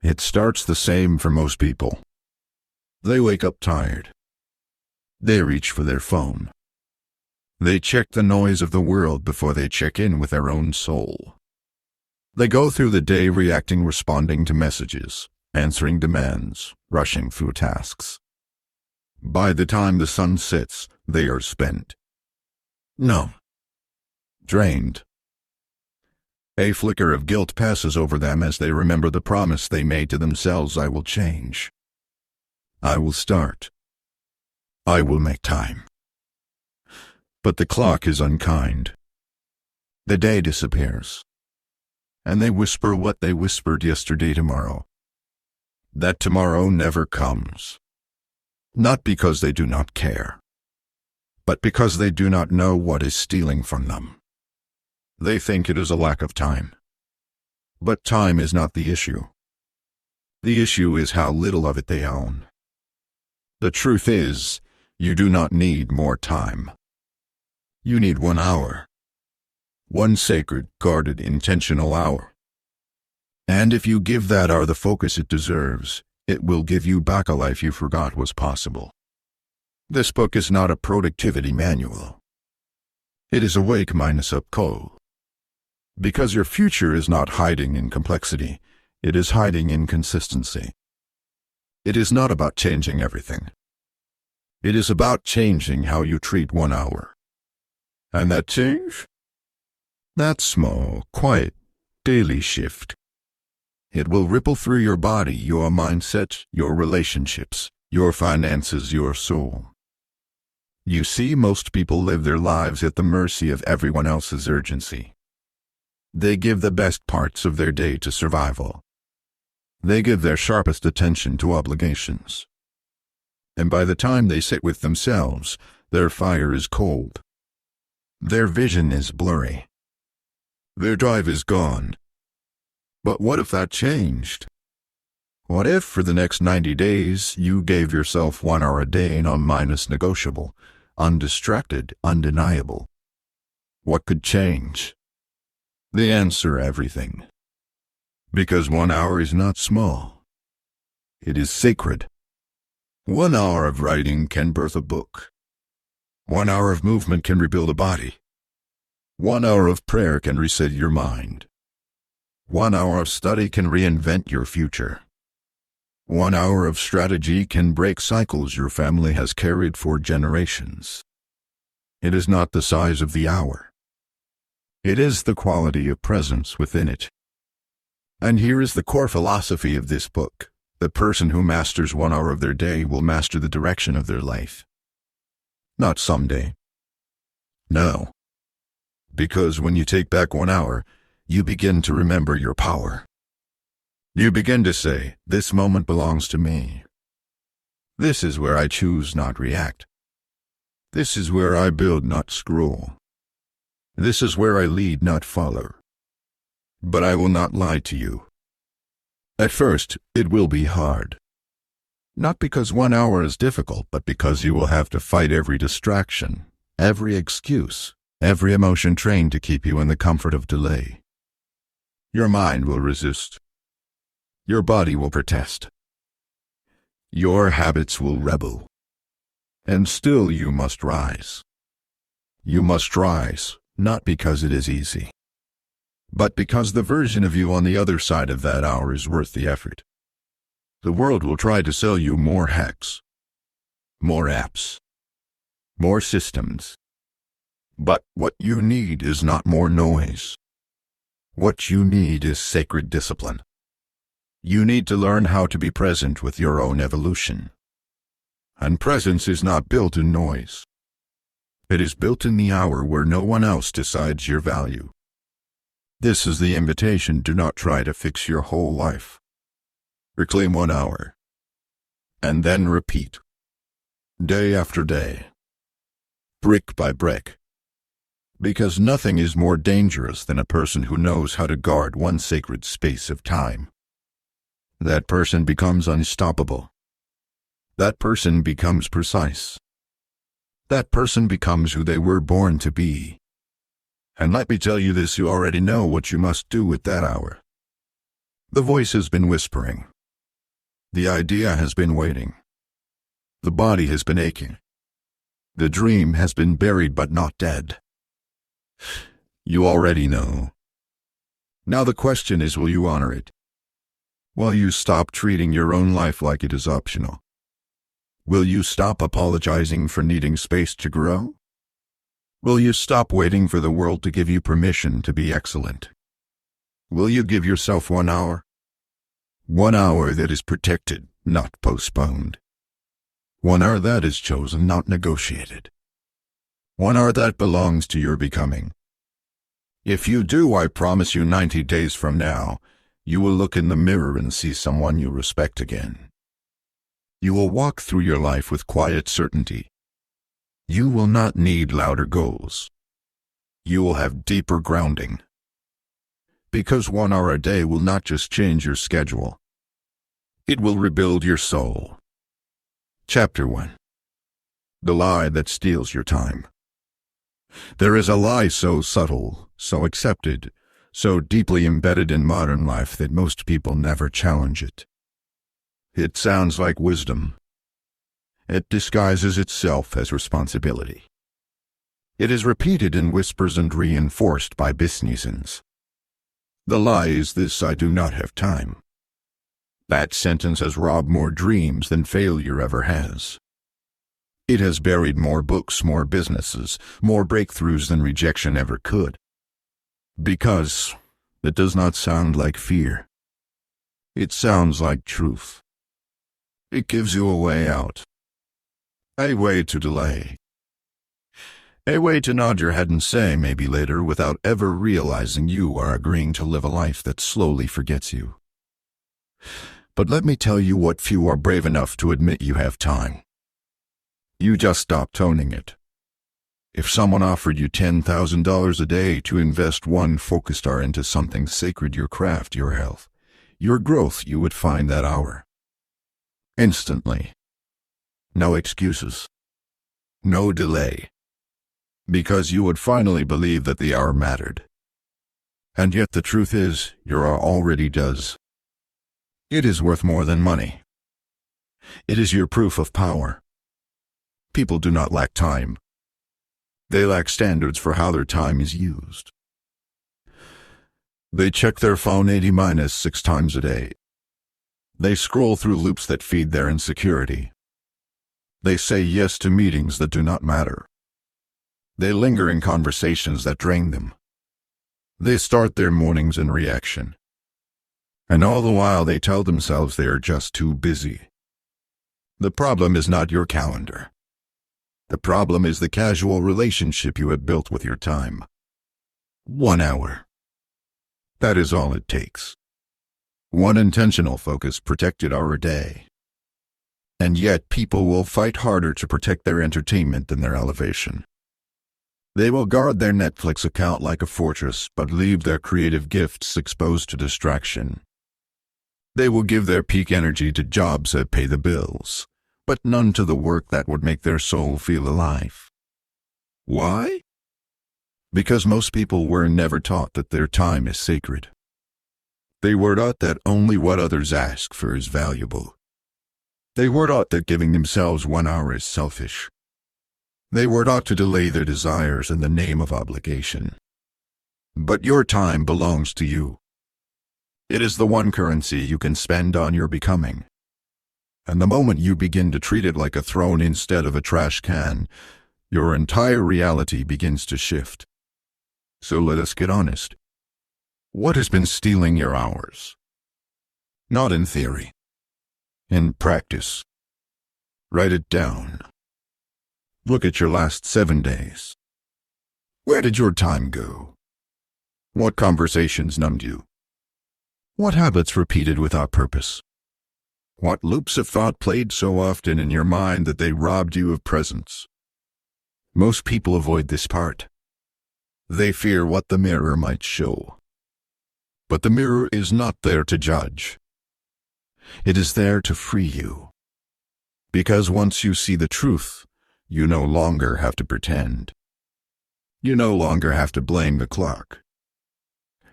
It starts the same for most people. They wake up tired. They reach for their phone. They check the noise of the world before they check in with their own soul. They go through the day reacting, responding to messages, answering demands, rushing through tasks. By the time the sun sets, they are spent. Numb. Drained. A flicker of guilt passes over them as they remember the promise they made to themselves: I will change. I will start. I will make time. But the clock is unkind. The day disappears. And they whisper what they whispered yesterday: tomorrow. That tomorrow never comes. Not because they do not care, but because they do not know what is stealing from them. They think it is a lack of time. But time is not the issue. The issue is how little of it they own. The truth is, you do not need more time. You need 1 hour. One sacred, guarded, intentional hour. And if you give that hour the focus it deserves, it will give you back a life you forgot was possible. This book is not a productivity manual. It is a wake minus up call. Because your future is not hiding in complexity, it is hiding in consistency. It is not about changing everything. It is about changing how you treat 1 hour. And that change? That small, quiet, daily shift. It will ripple through your body, your mindset, your relationships, your finances, your soul. You see, most people live their lives at the mercy of everyone else's urgency. They give the best parts of their day to survival. They give their sharpest attention to obligations. And by the time they sit with themselves, their fire is cold. Their vision is blurry. Their drive is gone. But what if that changed? What if for the next 90 days you gave yourself 1 hour a day, non-minus negotiable, undistracted, undeniable? What could change? The answer: everything. Because 1 hour is not small. It is sacred. 1 hour of writing can birth a book. 1 hour of movement can rebuild a body. 1 hour of prayer can reset your mind. 1 hour of study can reinvent your future. 1 hour of strategy can break cycles your family has carried for generations. It is not the size of the hour. It is the quality of presence within it. And here is the core philosophy of this book: the person who masters 1 hour of their day will master the direction of their life. Not someday. No. Because when you take back 1 hour, you begin to remember your power. You begin to say, this moment belongs to me. This is where I choose, not react. This is where I build, not scroll. This is where I lead, not follow. But I will not lie to you. At first, it will be hard. Not because 1 hour is difficult, but because you will have to fight every distraction, every excuse, every emotion trained to keep you in the comfort of delay. Your mind will resist. Your body will protest. Your habits will rebel. And still you must rise. You must rise, not because it is easy, but because the version of you on the other side of that hour is worth the effort. The world will try to sell you more hacks, more apps, more systems. But what you need is not more noise. What you need is sacred discipline. You need to learn how to be present with your own evolution. And presence is not built in noise. It is built in the hour where no one else decides your value. This is the invitation: do not try to fix your whole life. Reclaim 1 hour. And then repeat. Day after day. Brick by brick. Because nothing is more dangerous than a person who knows how to guard one sacred space of time. That person becomes unstoppable. That person becomes precise. That person becomes who they were born to be. And let me tell you this: you already know what you must do with that hour. The voice has been whispering, The idea has been waiting. The body has been aching. The dream has been buried but not dead. You already know. Now the question is, will you honor it? Will you stop treating your own life like it is optional? Will you stop apologizing for needing space to grow? Will you stop waiting for the world to give you permission to be excellent? Will you give yourself 1 hour? 1 hour that is protected, not postponed. 1 hour that is chosen, not negotiated. 1 hour that belongs to your becoming. If you do, I promise you 90 days from now, you will look in the mirror and see someone you respect again. You will walk through your life with quiet certainty. You will not need louder goals. You will have deeper grounding. Because 1 hour a day will not just change your schedule. It will rebuild your soul. Chapter 1. The lie that steals your time. There is a lie so subtle, so accepted, so deeply embedded in modern life that most people never challenge it. It sounds like wisdom. It disguises itself as responsibility. It is repeated in whispers and reinforced by businessens. The lie is this: I do not have time. That sentence has robbed more dreams than failure ever has. It has buried more books, more businesses, more breakthroughs than rejection ever could. Because it does not sound like fear. It sounds like truth. It gives you a way out. A way to delay. A way to nod your head and say maybe later without ever realizing you are agreeing to live a life that slowly forgets you. But let me tell you what few are brave enough to admit you have time. You just stopped owning it. If someone offered you $10,000 a day to invest 1 focused hour into something sacred, your craft, your health, your growth, you would find that hour. Instantly. No excuses. No delay. Because you would finally believe that the hour mattered. And yet the truth is, your hour already does. It is worth more than money. It is your proof of power. People do not lack time. They lack standards for how their time is used. They check their phone 80-6 times a day. They scroll through loops that feed their insecurity. They say yes to meetings that do not matter. They linger in conversations that drain them. They start their mornings in reaction. And all the while they tell themselves they are just too busy. The problem is not your calendar. The problem is the casual relationship you have built with your time. 1 hour. That is all it takes. 1 intentional focus protected hour a day. And yet people will fight harder to protect their entertainment than their elevation. They will guard their Netflix account like a fortress, but leave their creative gifts exposed to distraction. They will give their peak energy to jobs that pay the bills, but none to the work that would make their soul feel alive. Why? Because most people were never taught that their time is sacred. They were taught that only what others ask for is valuable. They were taught that giving themselves 1 hour is selfish. They were taught to delay their desires in the name of obligation. But your time belongs to you. It is the one currency you can spend on your becoming. And the moment you begin to treat it like a throne instead of a trash can, your entire reality begins to shift. So let us get honest. What has been stealing your hours? Not in theory. In practice. Write it down. Look at your last 7 days. Where did your time go? What conversations numbed you? What habits repeated without purpose? What loops of thought played so often in your mind that they robbed you of presence? Most people avoid this part. They fear what the mirror might show. But the mirror is not there to judge. It is there to free you. Because once you see the truth, you no longer have to pretend. You no longer have to blame the clock.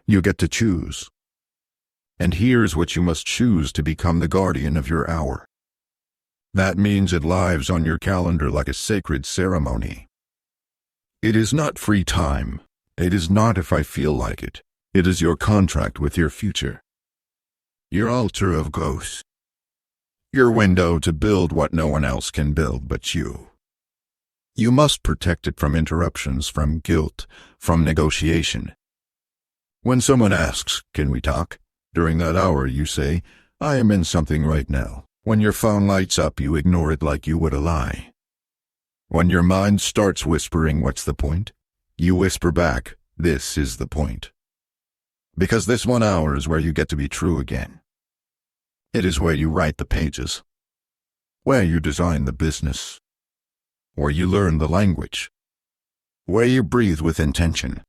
You get to choose. And here's what you must choose to become the guardian of your hour. That means it lives on your calendar like a sacred ceremony. It is not free time. It is not if I feel like it. It is your contract with your future. Your altar of ghosts. Your window to build what no one else can build but you. You must protect it from interruptions, from guilt, from negotiation. When someone asks, "Can we talk?" during that hour you say, "I am in something right now." When your phone lights up, you ignore it like you would a lie. When your mind starts whispering, "What's the point?" you whisper back, "This is the point." Because this 1 hour is where you get to be true again. It is where you write the pages, where you design the business, where you learn the language, where you breathe with intention,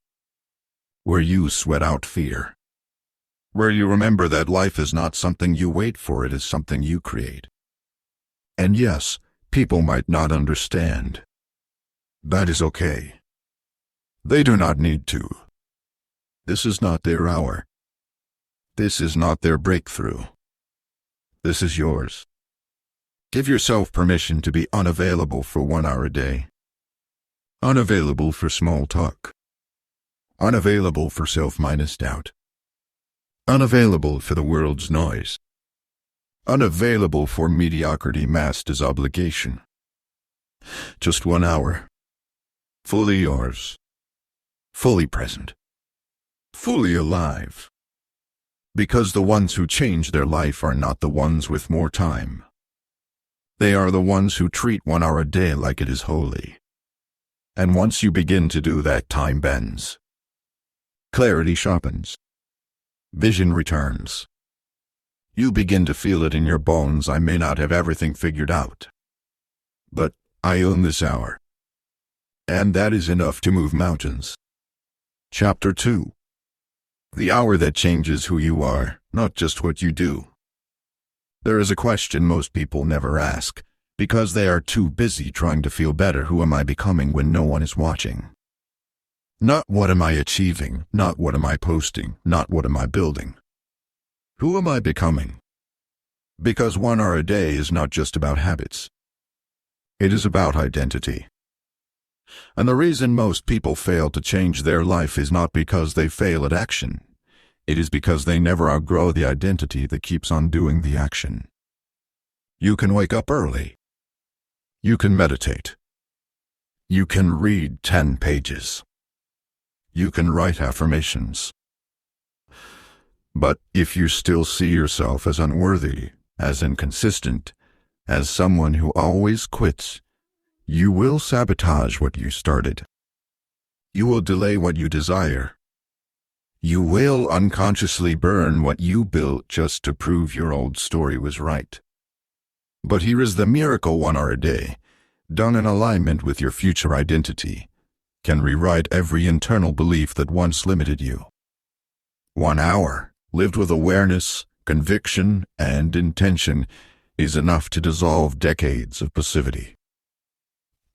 where you sweat out fear, where you remember that life is not something you wait for, it is something you create. And yes, people might not understand. That is okay. They do not need to. This is not their hour. This is not their breakthrough. This is yours. Give yourself permission to be unavailable for 1 hour a day. Unavailable for small talk. Unavailable for self-minus doubt. Unavailable for the world's noise. Unavailable for mediocrity masked as obligation. Just 1 hour. Fully yours. Fully present. Fully alive. Because the ones who change their life are not the ones with more time. They are the ones who treat 1 hour a day like it is holy. And once you begin to do that, time bends. Clarity sharpens. Vision returns. You begin to feel it in your bones. I may not have everything figured out, but I own this hour. And that is enough to move mountains. Chapter 2. The hour that changes who you are, not just what you do. There is a question most people never ask, because they are too busy trying to feel better. Who am I becoming when no one is watching? Not what am I achieving, not what am I posting, not what am I building. Who am I becoming? Because 1 hour a day is not just about habits. It is about identity. And the reason most people fail to change their life is not because they fail at action. It is because they never outgrow the identity that keeps on doing the action. You can wake up early. You can meditate. You can read 10 pages. You can write affirmations. But if you still see yourself as unworthy, as inconsistent, as someone who always quits, you will sabotage what you started. You will delay what you desire. You will unconsciously burn what you built just to prove your old story was right. But here is the miracle: 1 hour a day, done in alignment with your future identity, can rewrite every internal belief that once limited you. 1 hour, lived with awareness, conviction, and intention, is enough to dissolve decades of passivity.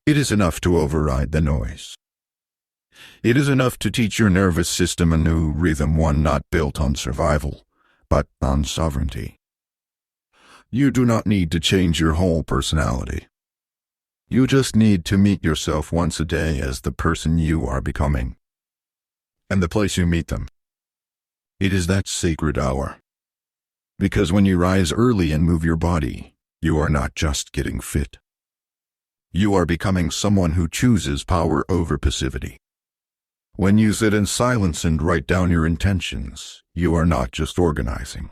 It is enough to override the noise. It is enough to teach your nervous system a new rhythm, one not built on survival, but on sovereignty. You do not need to change your whole personality. You just need to meet yourself once a day as the person you are becoming. And the place you meet them, it is that sacred hour. Because when you rise early and move your body, you are not just getting fit. You are becoming someone who chooses power over passivity. When you sit in silence and write down your intentions, you are not just organizing.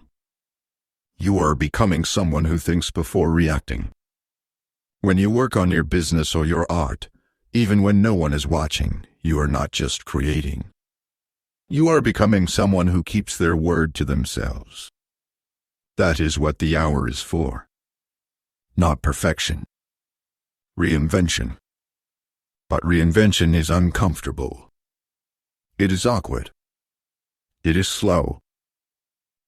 You are becoming someone who thinks before reacting. When you work on your business or your art, even when no one is watching, you are not just creating. You are becoming someone who keeps their word to themselves. That is what the hour is for. Not perfection. Reinvention. But reinvention is uncomfortable. It is awkward. It is slow.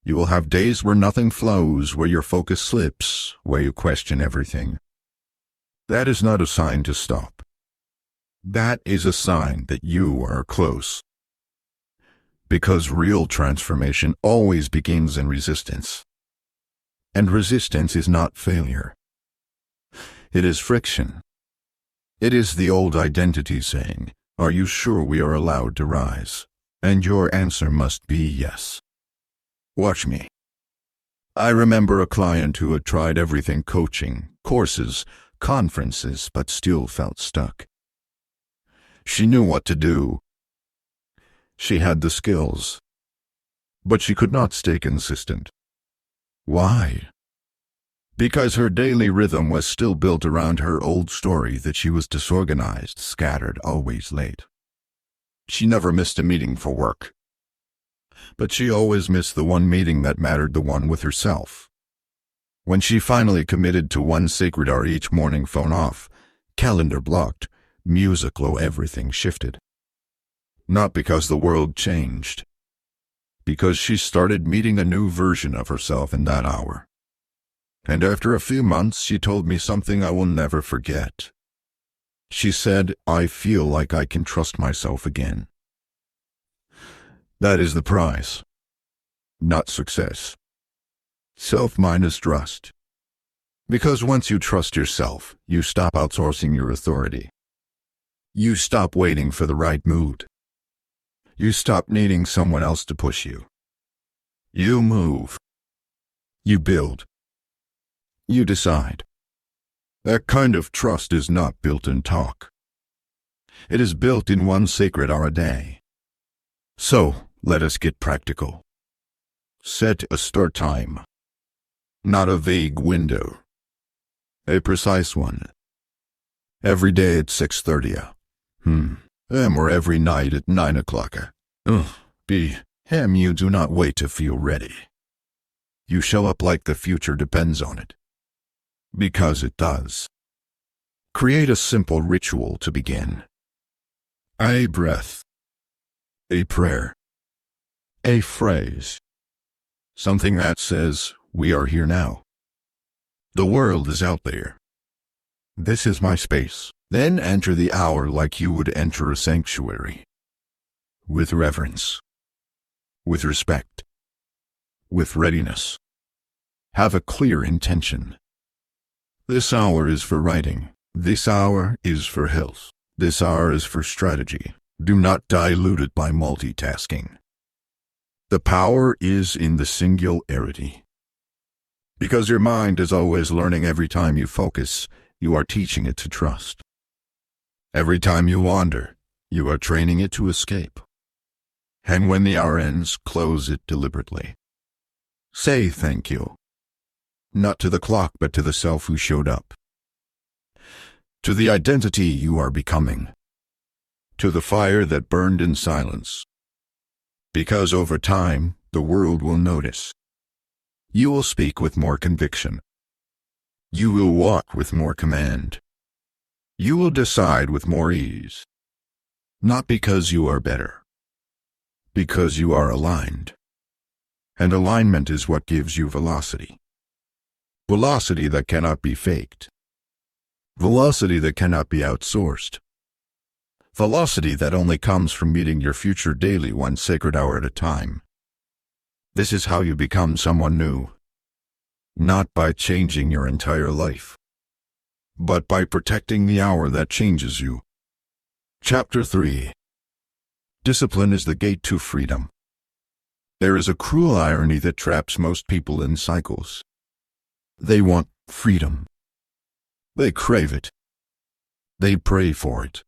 You will have days where nothing flows, where your focus slips, where you question everything. That is not a sign to stop. That is a sign that you are close. Because real transformation always begins in resistance. And resistance is not failure. It is friction. It is the old identity saying, "Are you sure we are allowed to rise?" And your answer must be yes. Watch me. I remember a client who had tried everything: coaching, courses, conferences, but still felt stuck. She knew what to do. She had the skills. But she could not stay consistent. Why? Because her daily rhythm was still built around her old story that she was disorganized, scattered, always late. She never missed a meeting for work. But she always missed the one meeting that mattered, the one with herself. When she finally committed to one sacred hour each morning, phone off, calendar blocked, music low, everything shifted. Not because the world changed. Because she started meeting a new version of herself in that hour. And after a few months, she told me something I will never forget. She said, "I feel like I can trust myself again." That is the price. Not success. Self minus trust. Because once you trust yourself, you stop outsourcing your authority. You stop waiting for the right mood. You stop needing someone else to push you. You move. You build. You decide. That kind of trust is not built in talk. It is built in one sacred hour a day. So, let us get practical. Set a start time. Not a vague window. A precise one. Every day at 6:30 a.m. or every night at 9 o'clock p.m. You do not wait to feel ready. You show up like the future depends on it. Because it does. Create a simple ritual to begin. A breath. A prayer. A phrase. Something that says, "We are here now. The world is out there. This is my space." Then enter the hour like you would enter a sanctuary. With reverence. With respect. With readiness. Have a clear intention. This hour is for writing. This hour is for health. This hour is for strategy. Do not dilute it by multitasking. The power is in the singularity. Because your mind is always learning. Every time you focus, you are teaching it to trust. Every time you wander, you are training it to escape. And when the hour ends, close it deliberately. Say thank you. Not to the clock, but to the self who showed up. To the identity you are becoming. To the fire that burned in silence. Because over time, the world will notice. You will speak with more conviction. You will walk with more command. You will decide with more ease. Not because you are better. Because you are aligned. And alignment is what gives you velocity. Velocity that cannot be faked. Velocity that cannot be outsourced. Velocity that only comes from meeting your future daily, one sacred hour at a time. This is how you become someone new. Not by changing your entire life, but by protecting the hour that changes you. Chapter 3. Discipline is the gate to freedom. There is a cruel irony that traps most people in cycles. They want freedom. They crave it. They pray for it.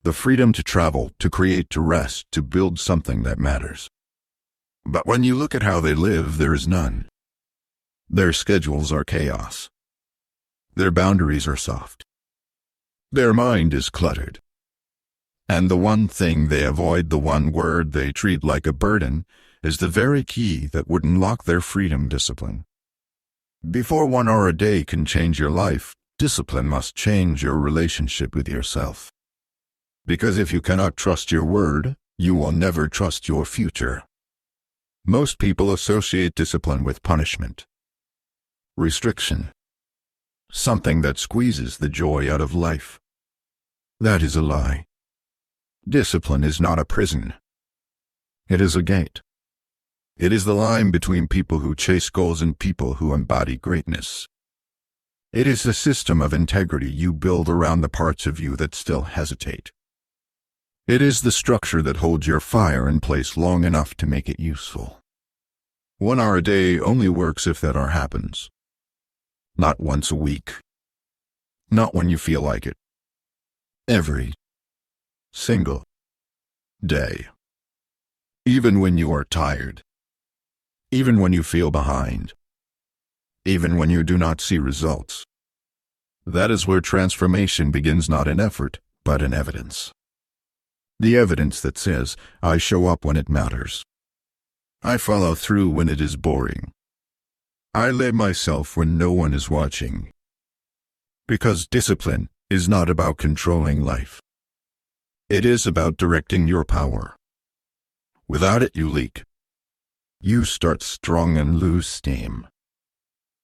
The freedom to travel, to create, to rest, to build something that matters. But when you look at how they live, there is none. Their schedules are chaos. Their boundaries are soft. Their mind is cluttered. And the one thing they avoid, the one word they treat like a burden, is the very key that would unlock their freedom: discipline. Before 1 hour a day can change your life, discipline must change your relationship with yourself. Because if you cannot trust your word, you will never trust your future. Most people associate discipline with punishment. Restriction. Something that squeezes the joy out of life. That is a lie. Discipline is not a prison. It is a gate. It is the line between people who chase goals and people who embody greatness. It is the system of integrity you build around the parts of you that still hesitate. It is the structure that holds your fire in place long enough to make it useful. 1 hour a day only works if that hour happens. Not once a week. Not when you feel like it. Every single day. Even when you are tired. Even when you feel behind. Even when you do not see results. That is where transformation begins, not in effort, but in evidence. The evidence that says, I show up when it matters. I follow through when it is boring. I let myself when no one is watching. Because discipline is not about controlling life. It is about directing your power. Without it, you leak. You start strong and lose steam.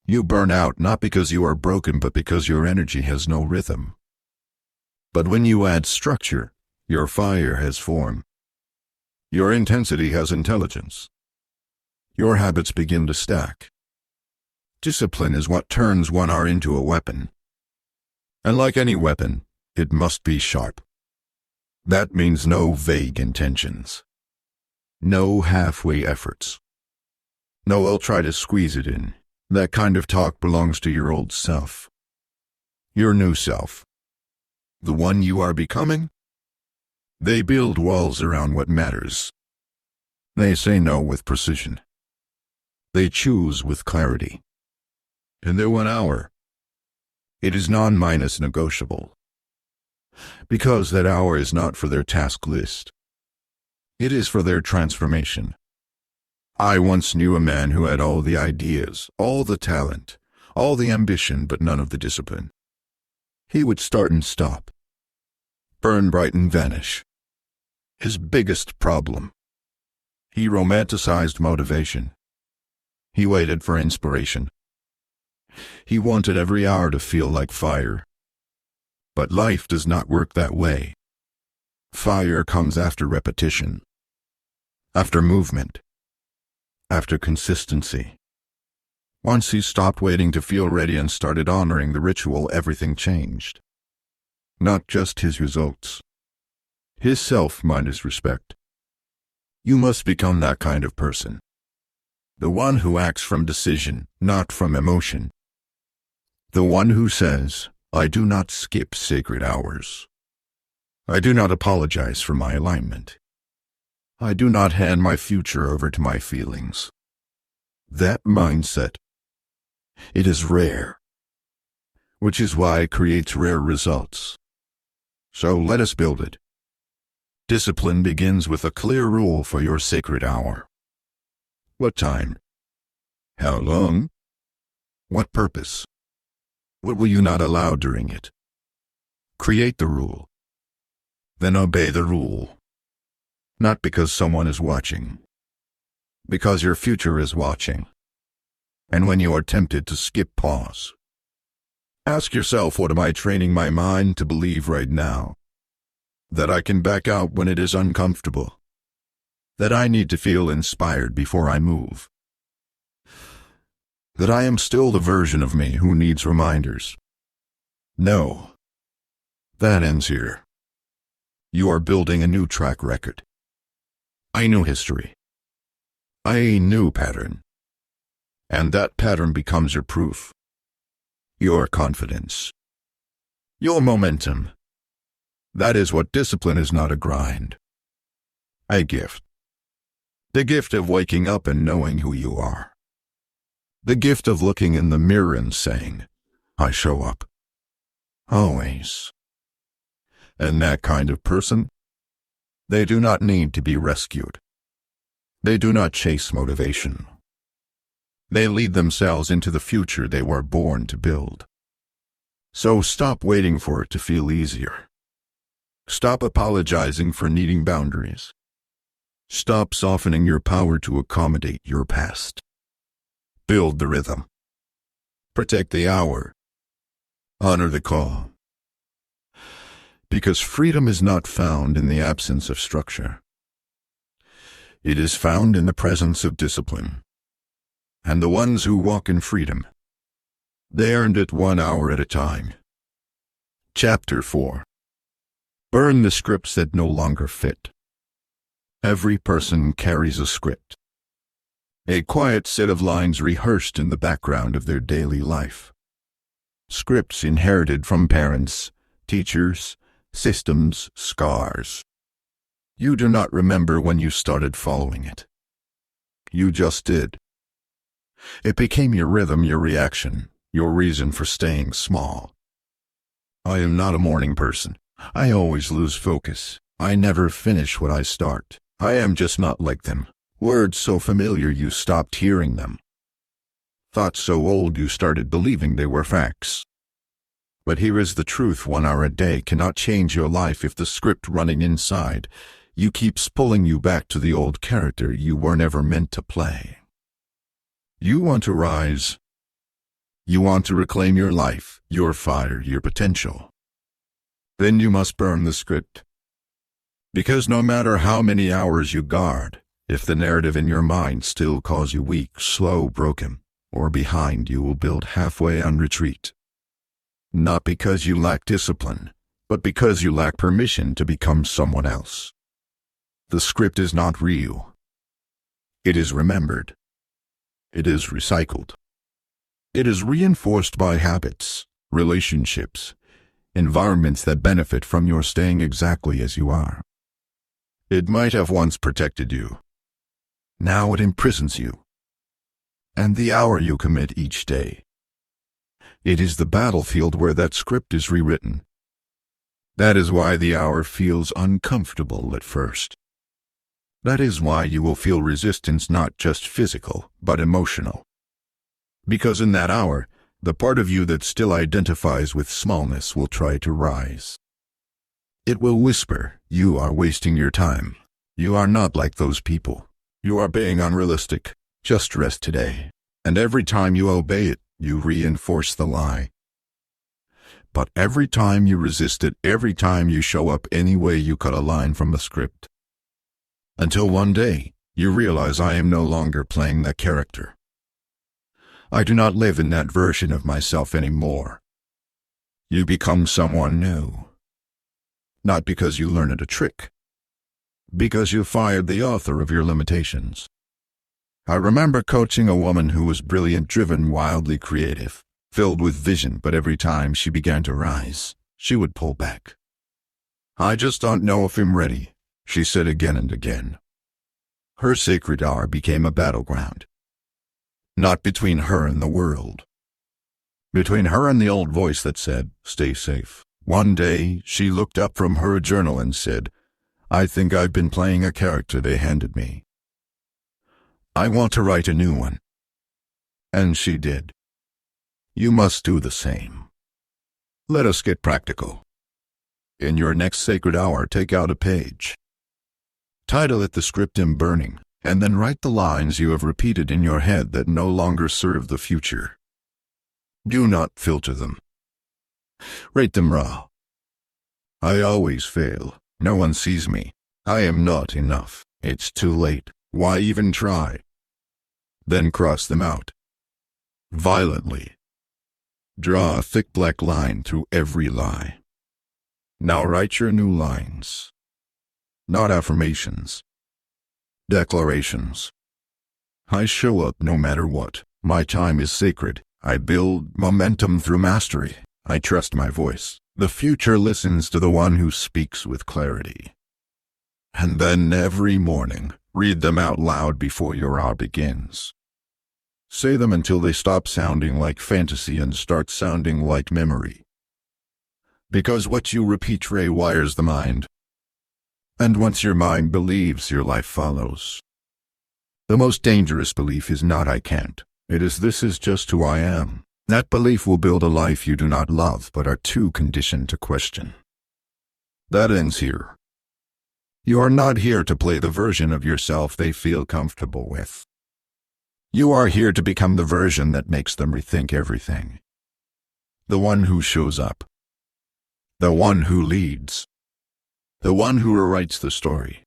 You burn out not because you are broken, but because your energy has no rhythm. But when you add structure, your fire has form. Your intensity has intelligence. Your habits begin to stack. Discipline is what turns 1 hour into a weapon. And like any weapon, it must be sharp. That means no vague intentions. No halfway efforts. No, I'll try to squeeze it in. That kind of talk belongs to your old self. Your new self. The one you are becoming? They build walls around what matters. They say no with precision. They choose with clarity. In their 1 hour, it is non-minus negotiable. Because that hour is not for their task list. It is for their transformation. I once knew a man who had all the ideas, all the talent, all the ambition, but none of the discipline. He would start and stop. Burn bright and vanish. His biggest problem. He romanticized motivation. He waited for inspiration. He wanted every hour to feel like fire. But life does not work that way. Fire comes after repetition. After movement. After consistency. Once he stopped waiting to feel ready and started honoring the ritual, everything changed. Not just his results. His self-mind is respect. You must become that kind of person. The one who acts from decision, not from emotion. The one who says, I do not skip sacred hours. I do not apologize for my alignment. I do not hand my future over to my feelings. That mindset. It is rare. Which is why it creates rare results. So let us build it. Discipline begins with a clear rule for your sacred hour. What time? How long? What purpose? What will you not allow during it? Create the rule. Then obey the rule. Not because someone is watching. Because your future is watching. And when you are tempted to skip, pause. Ask yourself, what am I training my mind to believe right now? That I can back out when it is uncomfortable. That I need to feel inspired before I move. That I am still the version of me who needs reminders. No. That ends here. You are building a new track record. A new history. A new pattern. And that pattern becomes your proof. Your confidence. Your momentum. That is what discipline is, not a grind. A gift. The gift of waking up and knowing who you are. The gift of looking in the mirror and saying, I show up. Always. And that kind of person, they do not need to be rescued. They do not chase motivation. They lead themselves into the future they were born to build. So stop waiting for it to feel easier. Stop apologizing for needing boundaries. Stop softening your power to accommodate your past. Build the rhythm. Protect the hour. Honor the call. Because freedom is not found in the absence of structure. It is found in the presence of discipline. And the ones who walk in freedom, they earned it 1 hour at a time. Chapter 4. Burn the scripts that no longer fit. Every person carries a script. A quiet set of lines rehearsed in the background of their daily life. Scripts inherited from parents, teachers, systems, scars. You do not remember when you started following it. You just did. It became your rhythm, your reaction, your reason for staying small. I am not a morning person. I always lose focus. I never finish what I start. I am just not like them. Words so familiar you stopped hearing them. Thoughts so old you started believing they were facts. But here is the truth: 1 hour a day cannot change your life if the script running inside you keeps pulling you back to the old character you were never meant to play. You want to rise. You want to reclaim your life, your fire, your potential. Then you must burn the script. Because no matter how many hours you guard, if the narrative in your mind still calls you weak, slow, broken, or behind, you will build halfway and retreat. Not because you lack discipline, but because you lack permission to become someone else. The script is not real. It is remembered. It is recycled. It is reinforced by habits, relationships, environments that benefit from your staying exactly as you are. It might have once protected you. Now it imprisons you. And the hour you commit each day, it is the battlefield where that script is rewritten. That is why the hour feels uncomfortable at first. That is why you will feel resistance, not just physical, but emotional. Because in that hour, the part of you that still identifies with smallness will try to rise. It will whisper, "You are wasting your time. You are not like those people. You are being unrealistic. Just rest today." And every time you obey it, you reinforce the lie. But every time you resist it, every time you show up anyway, you cut a line from the script. Until one day, you realize, I am no longer playing that character. I do not live in that version of myself anymore. You become someone new. Not because you learned a trick. Because you fired the author of your limitations. I remember coaching a woman who was brilliant, driven, wildly creative, filled with vision, but every time she began to rise, she would pull back. "I just don't know if I'm ready," she said again and again. Her sacred hour became a battleground. Not between her and the world. Between her and the old voice that said, "Stay safe." One day, she looked up from her journal and said, "I think I've been playing a character they handed me. I want to write a new one." And she did. You must do the same. Let us get practical. In your next sacred hour, take out a page. Title it "The Script I'm Burning," and then write the lines you have repeated in your head that no longer serve the future. Do not filter them. Rate them raw. I always fail. No one sees me. I am not enough. It's too late. Why even try? Then cross them out. Violently. Draw a thick black line through every lie. Now write your new lines. Not affirmations. Declarations. I show up no matter what. My time is sacred. I build momentum through mastery. I trust my voice. The future listens to the one who speaks with clarity. And then every morning, read them out loud before your hour begins. Say them until they stop sounding like fantasy and start sounding like memory. Because what you repeat rewires the mind. And once your mind believes, your life follows. The most dangerous belief is not "I can't." It is "This is just who I am." That belief will build a life you do not love but are too conditioned to question. That ends here. You are not here to play the version of yourself they feel comfortable with. You are here to become the version that makes them rethink everything. The one who shows up. The one who leads. The one who rewrites the story.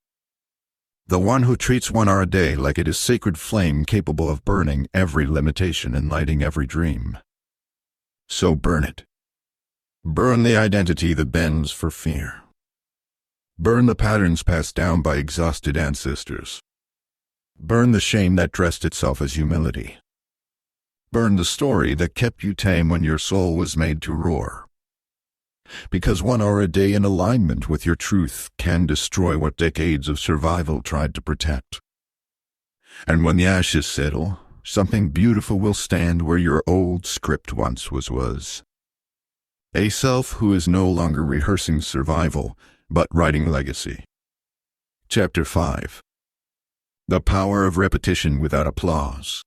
The one who treats 1 hour a day like it is sacred flame capable of burning every limitation and lighting every dream. So burn it. Burn the identity that bends for fear. Burn the patterns passed down by exhausted ancestors. Burn the shame that dressed itself as humility. Burn the story that kept you tame when your soul was made to roar. Because 1 hour a day in alignment with your truth can destroy what decades of survival tried to protect. And when the ashes settle, something beautiful will stand where your old script once was. A self who is no longer rehearsing survival, but writing legacy. Chapter 5. The Power of Repetition Without Applause.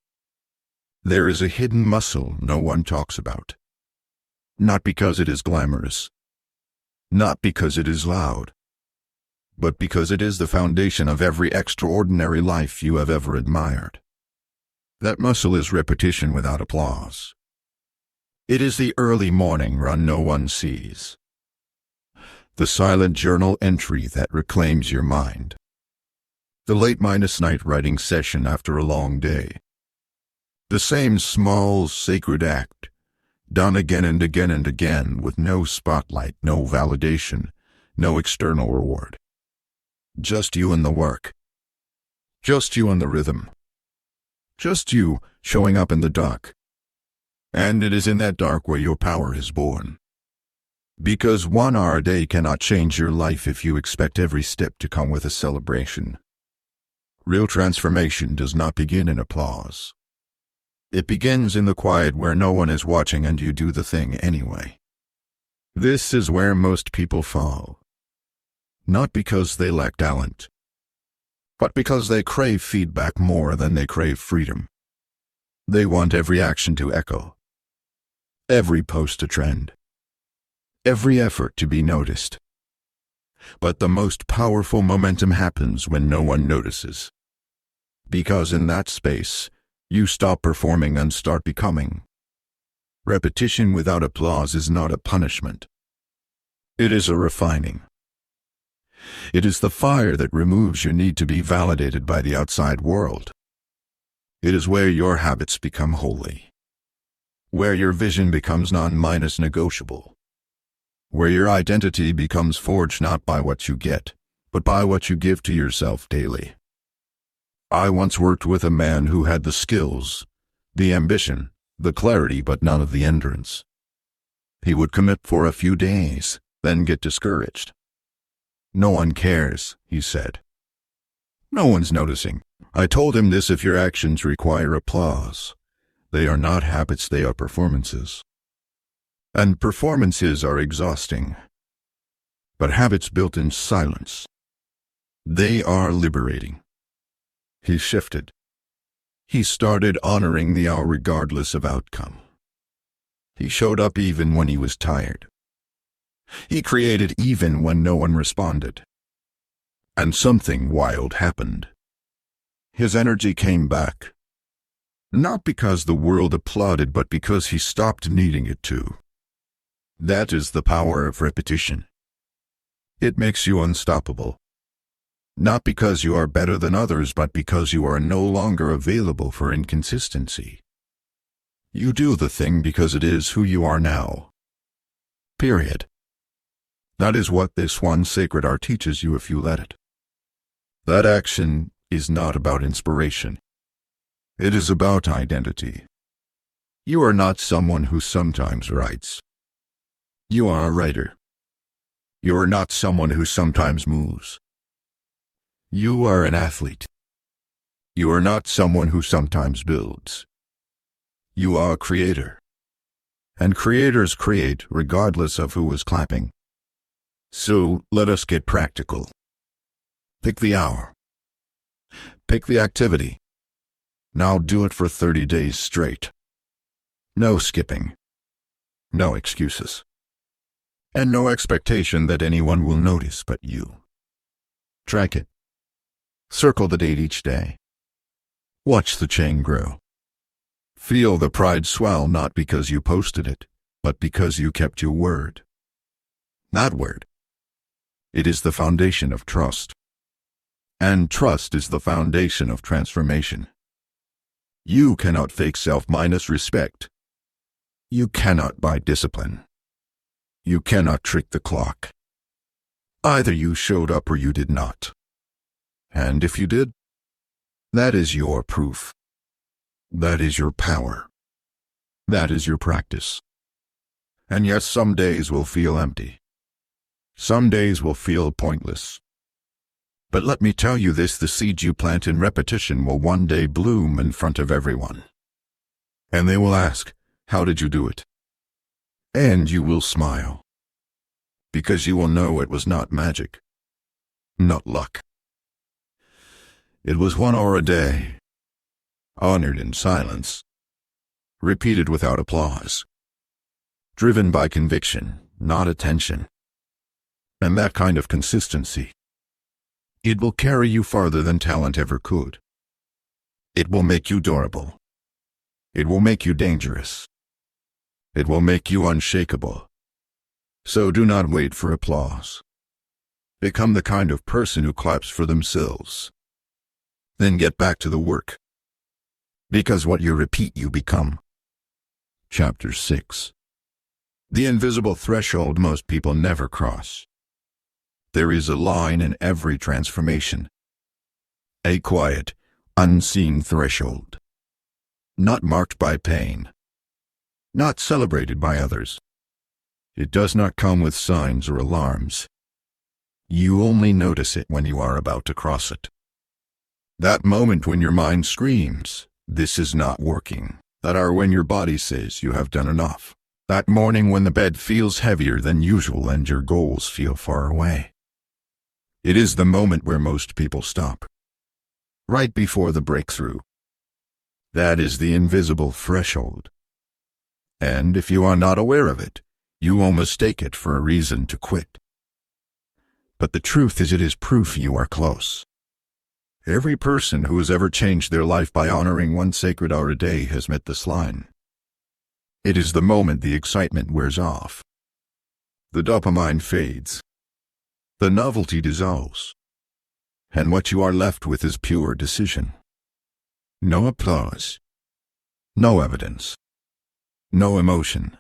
There is a hidden muscle no one talks about. Not because it is glamorous. Not because it is loud. But because it is the foundation of every extraordinary life you have ever admired. That muscle is repetition without applause. It is the early morning run no one sees. The silent journal entry that reclaims your mind. The late-night writing session after a long day. The same small, sacred act, done again and again and again with no spotlight, no validation, no external reward. Just you and the work. Just you and the rhythm. Just you showing up in the dark. And it is in that dark where your power is born. Because 1 hour a day cannot change your life if you expect every step to come with a celebration. Real transformation does not begin in applause. It begins in the quiet where no one is watching and you do the thing anyway. This is where most people fall. Not because they lack talent, but because they crave feedback more than they crave freedom. They want every action to echo. Every post to trend. Every effort to be noticed. But the most powerful momentum happens when no one notices. Because in that space, you stop performing and start becoming. Repetition without applause is not a punishment. It is a refining. It is the fire that removes your need to be validated by the outside world. It is where your habits become holy. Where your vision becomes non-negotiable. Where your identity becomes forged not by what you get, but by what you give to yourself daily. I once worked with a man who had the skills, the ambition, the clarity, but none of the endurance. He would commit for a few days, then get discouraged. No one cares, he said. No one's noticing. I told him this: if your actions require applause, they are not habits, they are performances. And performances are exhausting. But habits built in silence, they are liberating. He shifted. He started honoring the hour regardless of outcome. He showed up even when he was tired. He created even when no one responded. And something wild happened. His energy came back. Not because the world applauded, but because he stopped needing it to. That is the power of repetition. It makes you unstoppable. Not because you are better than others, but because you are no longer available for inconsistency. You do the thing because it is who you are now. Period. That is what this one sacred art teaches you if you let it. That action is not about inspiration. It is about identity. You are not someone who sometimes writes. You are a writer. You are not someone who sometimes moves. You are an athlete. You are not someone who sometimes builds. You are a creator. And creators create regardless of who is clapping. So, let us get practical. Pick the hour. Pick the activity. Now do it for 30 days straight. No skipping. No excuses. And no expectation that anyone will notice but you. Track it. Circle the date each day. Watch the chain grow. Feel the pride swell, not because you posted it, but because you kept your word. That word. It is the foundation of trust. And trust is the foundation of transformation. You cannot fake self minus respect. You cannot buy discipline. You cannot trick the clock. Either you showed up or you did not. And if you did, that is your proof. That is your power. That is your practice. And yes, some days will feel empty. Some days will feel pointless. But let me tell you this, the seeds you plant in repetition will one day bloom in front of everyone. And they will ask, how did you do it? And you will smile. Because you will know it was not magic. Not luck. It was 1 hour a day. Honored in silence. Repeated without applause. Driven by conviction, not attention. And that kind of consistency, it will carry you farther than talent ever could. It will make you durable. It will make you dangerous. It will make you unshakable. So do not wait for applause. Become the kind of person who claps for themselves. Then get back to the work. Because what you repeat, you become. Chapter 6. The invisible threshold most people never cross. There is a line in every transformation. A quiet, unseen threshold. Not marked by pain. Not celebrated by others. It does not come with signs or alarms. You only notice it when you are about to cross it. That moment when your mind screams, this is not working. That hour when your body says you have done enough. That morning when the bed feels heavier than usual and your goals feel far away. It is the moment where most people stop. Right before the breakthrough. That is the invisible threshold. And if you are not aware of it, you will mistake it for a reason to quit. But the truth is, it is proof you are close. Every person who has ever changed their life by honoring 1 sacred hour a day has met this line. It is the moment the excitement wears off. The dopamine fades. The novelty dissolves. And what you are left with is pure decision. No applause. No evidence. No emotion.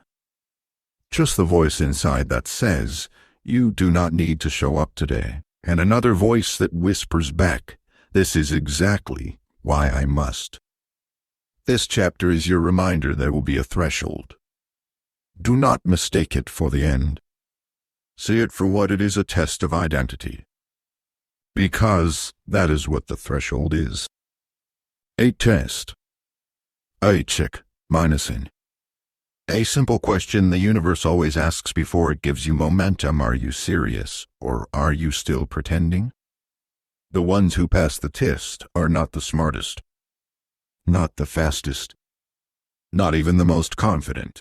Just the voice inside that says, you do not need to show up today. And another voice that whispers back, this is exactly why I must. This chapter is your reminder there will be a threshold. Do not mistake it for the end. See it for what it is, a test of identity. Because that is what the threshold is. A test. A check, minus in. A simple question the universe always asks before it gives you momentum: are you serious, or are you still pretending? The ones who pass the test are not the smartest. Not the fastest. Not even the most confident.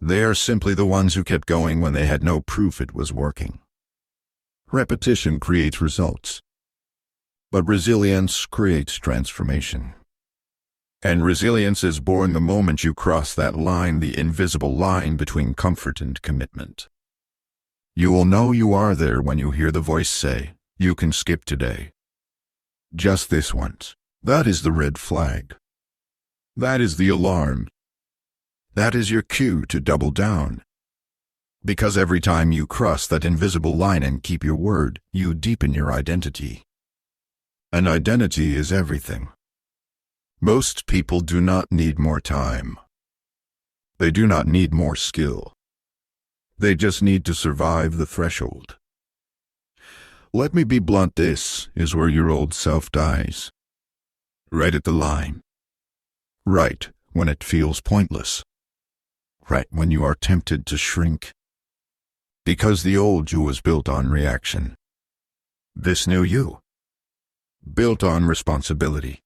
They are simply the ones who kept going when they had no proof it was working. Repetition creates results. But resilience creates transformation. And resilience is born the moment you cross that line, the invisible line between comfort and commitment. You will know you are there when you hear the voice say, you can skip today. Just this once. That is the red flag. That is the alarm. That is your cue to double down. Because every time you cross that invisible line and keep your word, you deepen your identity. And identity is everything. Most people do not need more time. They do not need more skill. They just need to survive the threshold. Let me be blunt, this is where your old self dies. Right at the line. Right when it feels pointless. Right when you are tempted to shrink. Because the old you was built on reaction. This new you, built on responsibility.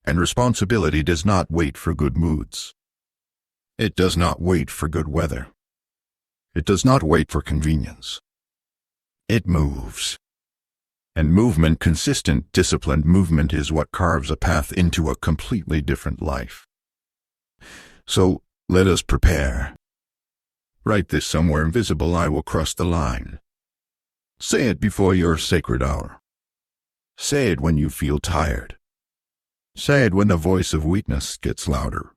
And responsibility does not wait for good moods. It does not wait for good weather. It does not wait for convenience. It moves. And movement, consistent, disciplined movement, is what carves a path into a completely different life. So, let us prepare. Write this somewhere invisible: I will cross the line. Say it before your sacred hour. Say it when you feel tired. Say it when the voice of weakness gets louder.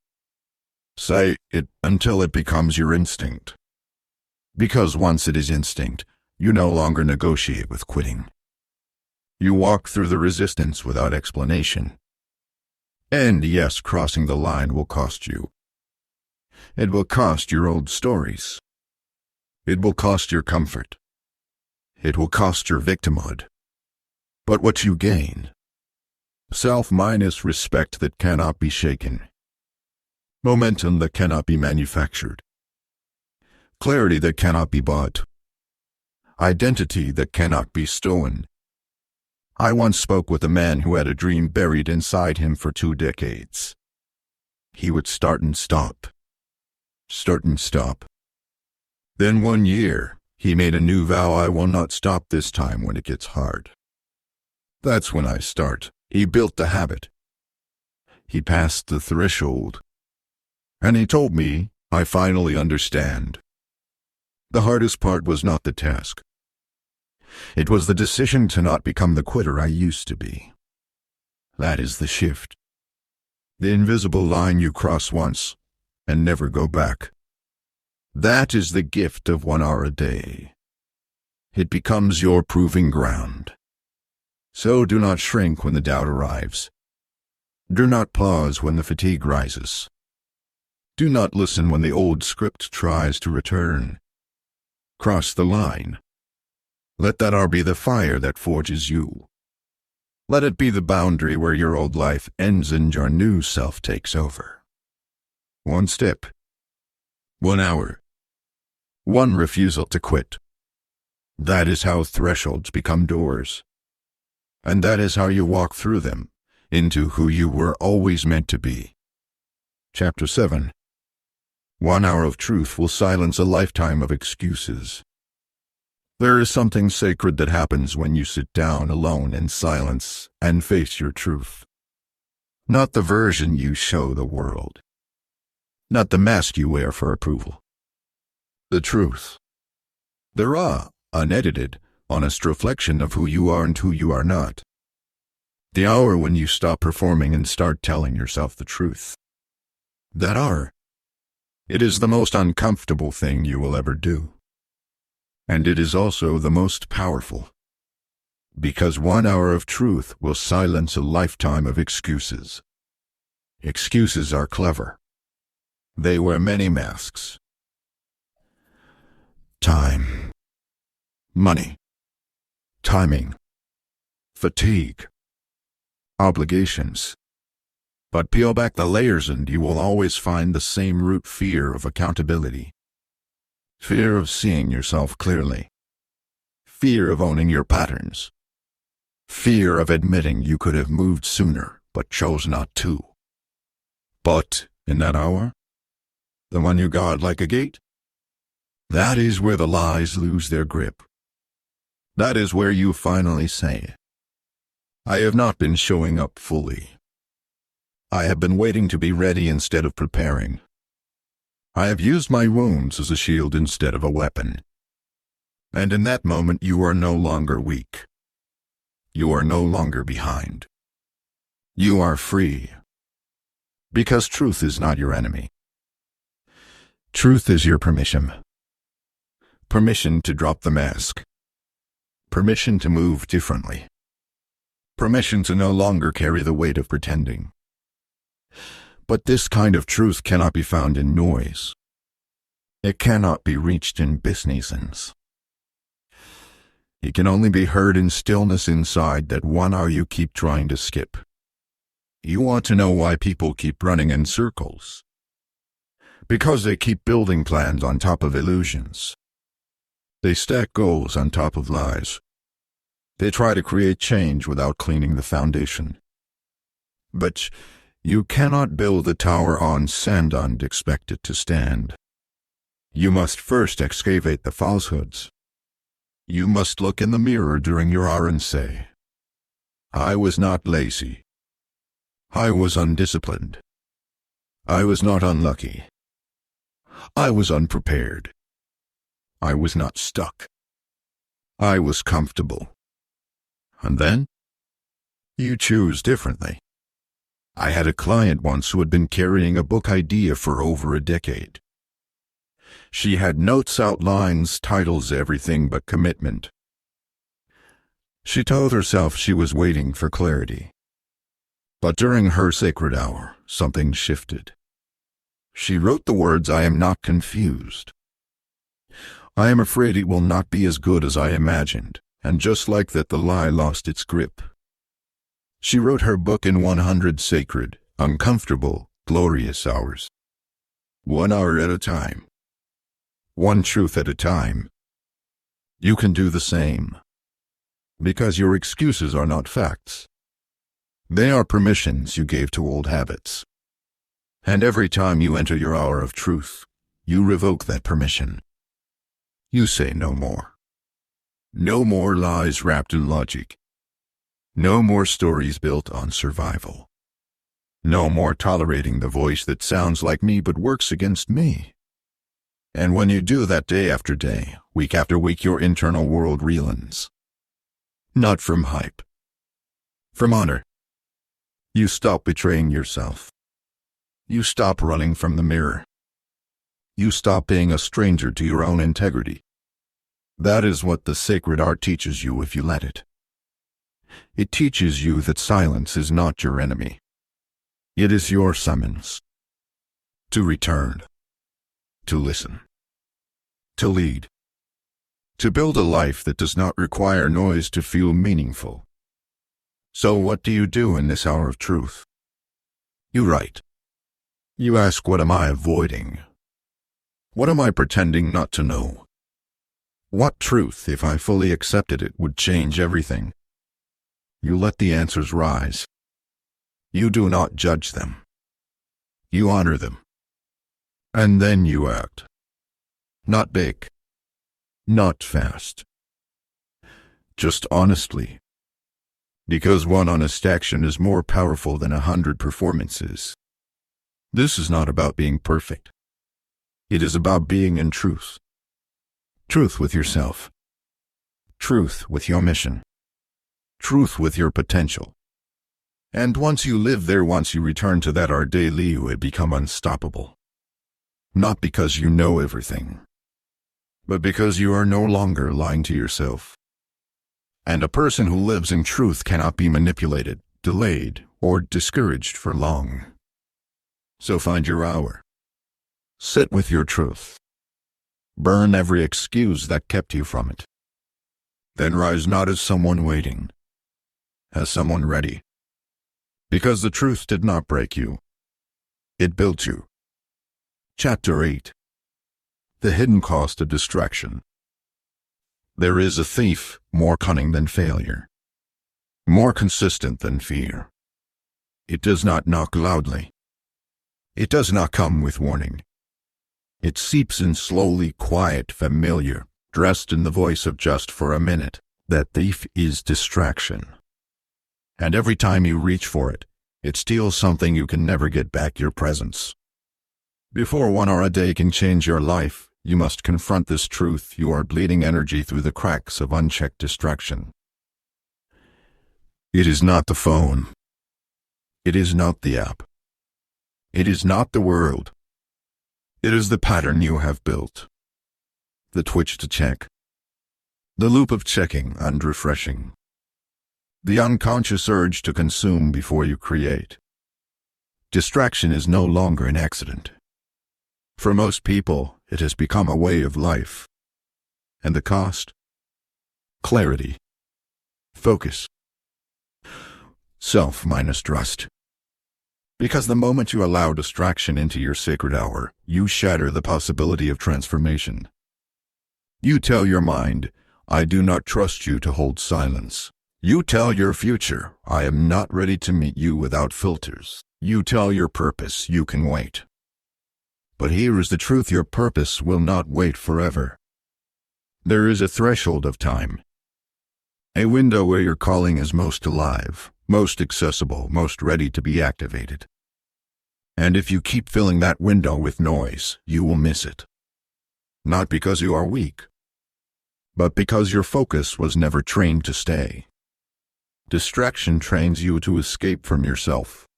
Say it until it becomes your instinct. Because once it is instinct, you no longer negotiate with quitting. You walk through the resistance without explanation. And yes, crossing the line will cost you. It will cost your old stories. It will cost your comfort. It will cost your victimhood. But what you gain? Self minus respect that cannot be shaken. Momentum that cannot be manufactured. Clarity that cannot be bought. Identity that cannot be stolen. I once spoke with a man who had a dream buried inside him for 2 decades. He would start and stop. Start and stop. Then one year, he made a new vow: I will not stop this time when it gets hard. That's when I start. He built the habit. He passed the threshold. And he told me, I finally understand. The hardest part was not the task. It was the decision to not become the quitter I used to be. That is the shift. The invisible line you cross once and never go back. That is the gift of 1 hour a day. It becomes your proving ground. So do not shrink when the doubt arrives. Do not pause when the fatigue rises. Do not listen when the old script tries to return. Cross the line. Let that hour be the fire that forges you. Let it be the boundary where your old life ends and your new self takes over. 1 step. 1 hour. 1 refusal to quit. That is how thresholds become doors. And that is how you walk through them, into who you were always meant to be. Chapter 7. 1 hour of truth will silence a lifetime of excuses. There is something sacred that happens when you sit down alone in silence and face your truth. Not the version you show the world. Not the mask you wear for approval. The truth. The raw, unedited, honest reflection of who you are and who you are not. The hour when you stop performing and start telling yourself the truth. That hour. It is the most uncomfortable thing you will ever do. And it is also the most powerful. Because 1 hour of truth will silence a lifetime of excuses. Excuses are clever. They wear many masks. Time. Money. Timing. Fatigue. Obligations. But peel back the layers and you will always find the same root: fear of accountability. Fear of seeing yourself clearly. Fear of owning your patterns. Fear of admitting you could have moved sooner, but chose not to. But, in that hour, the one you guard like a gate, that is where the lies lose their grip. That is where you finally say, I have not been showing up fully. I have been waiting to be ready instead of preparing. I have used my wounds as a shield instead of a weapon. And in that moment you are no longer weak. You are no longer behind. You are free. Because truth is not your enemy. Truth is your permission. Permission to drop the mask. Permission to move differently. Permission to no longer carry the weight of pretending. But this kind of truth cannot be found in noise. It cannot be reached in business. It can only be heard in stillness inside that 1 hour you keep trying to skip. You want to know why people keep running in circles? Because they keep building plans on top of illusions. They stack goals on top of lies. They try to create change without cleaning the foundation. But you cannot build a tower on sand and expect it to stand. You must first excavate the falsehoods. You must look in the mirror during your hour and say, I was not lazy. I was undisciplined. I was not unlucky. I was unprepared. I was not stuck. I was comfortable. And then, You choose differently. I had a client once who had been carrying a book idea for over a decade. She had notes, outlines, titles, everything but commitment. She told herself she was waiting for clarity. But during her sacred hour, something shifted. She wrote the words, "I am not confused. I am afraid it will not be as good as I imagined," and just like that the lie lost its grip. She wrote her book in 100 sacred, uncomfortable, glorious hours. 1 hour at a time. One truth at a time. You can do the same. Because your excuses are not facts. They are permissions you gave to old habits. And every time you enter your hour of truth, you revoke that permission. You say no more. No more lies wrapped in logic. No more stories built on survival. No more tolerating the voice that sounds like me but works against me. And when you do that day after day, week after week, your internal world relents. Not from hype. From honor. You stop betraying yourself. You stop running from the mirror. You stop being a stranger to your own integrity. That is what the sacred art teaches you if you let it. It teaches you that silence is not your enemy. It is your summons. To return. To listen. To lead. To build a life that does not require noise to feel meaningful. So what do you do in this hour of truth? You write. You ask, what am I avoiding? What am I pretending not to know? What truth, if I fully accepted it, would change everything? You let the answers rise. You do not judge them. You honor them. And then you act. Not big. Not fast. Just honestly. Because one honest action is more powerful than 100 performances. This is not about being perfect. It is about being in truth. Truth with yourself. Truth with your mission. Truth with your potential. And once you live there, once you return to that art daily, you will become unstoppable. Not because you know everything, but because you are no longer lying to yourself. And a person who lives in truth cannot be manipulated, delayed, or discouraged for long. So find your hour. Sit with your truth. Burn every excuse that kept you from it. Then rise not as someone waiting, as someone ready. Because the truth did not break you. It built you. Chapter 8. The hidden cost of distraction. There is a thief more cunning than failure, more consistent than fear. It does not knock loudly. It does not come with warning. It seeps in slowly, quiet, familiar, dressed in the voice of just for a minute. That thief is distraction. And every time you reach for it, it steals something you can never get back: your presence. Before 1 hour a day can change your life, you must confront this truth: you are bleeding energy through the cracks of unchecked distraction. It is not the phone. It is not the app. It is not the world. It is the pattern you have built. The twitch to check. The loop of checking and refreshing. The unconscious urge to consume before you create. Distraction is no longer an accident. For most people, it has become a way of life. And the cost? Clarity. Focus. Self minus trust. Because the moment you allow distraction into your sacred hour, you shatter the possibility of transformation. You tell your mind, I do not trust you to hold silence. You tell your future, I am not ready to meet you without filters. You tell your purpose, you can wait. But here is the truth: your purpose will not wait forever. There is a threshold of time. A window where your calling is most alive, most accessible, most ready to be activated. And if you keep filling that window with noise, you will miss it. Not because you are weak, but because your focus was never trained to stay. Distraction trains you to escape from yourself.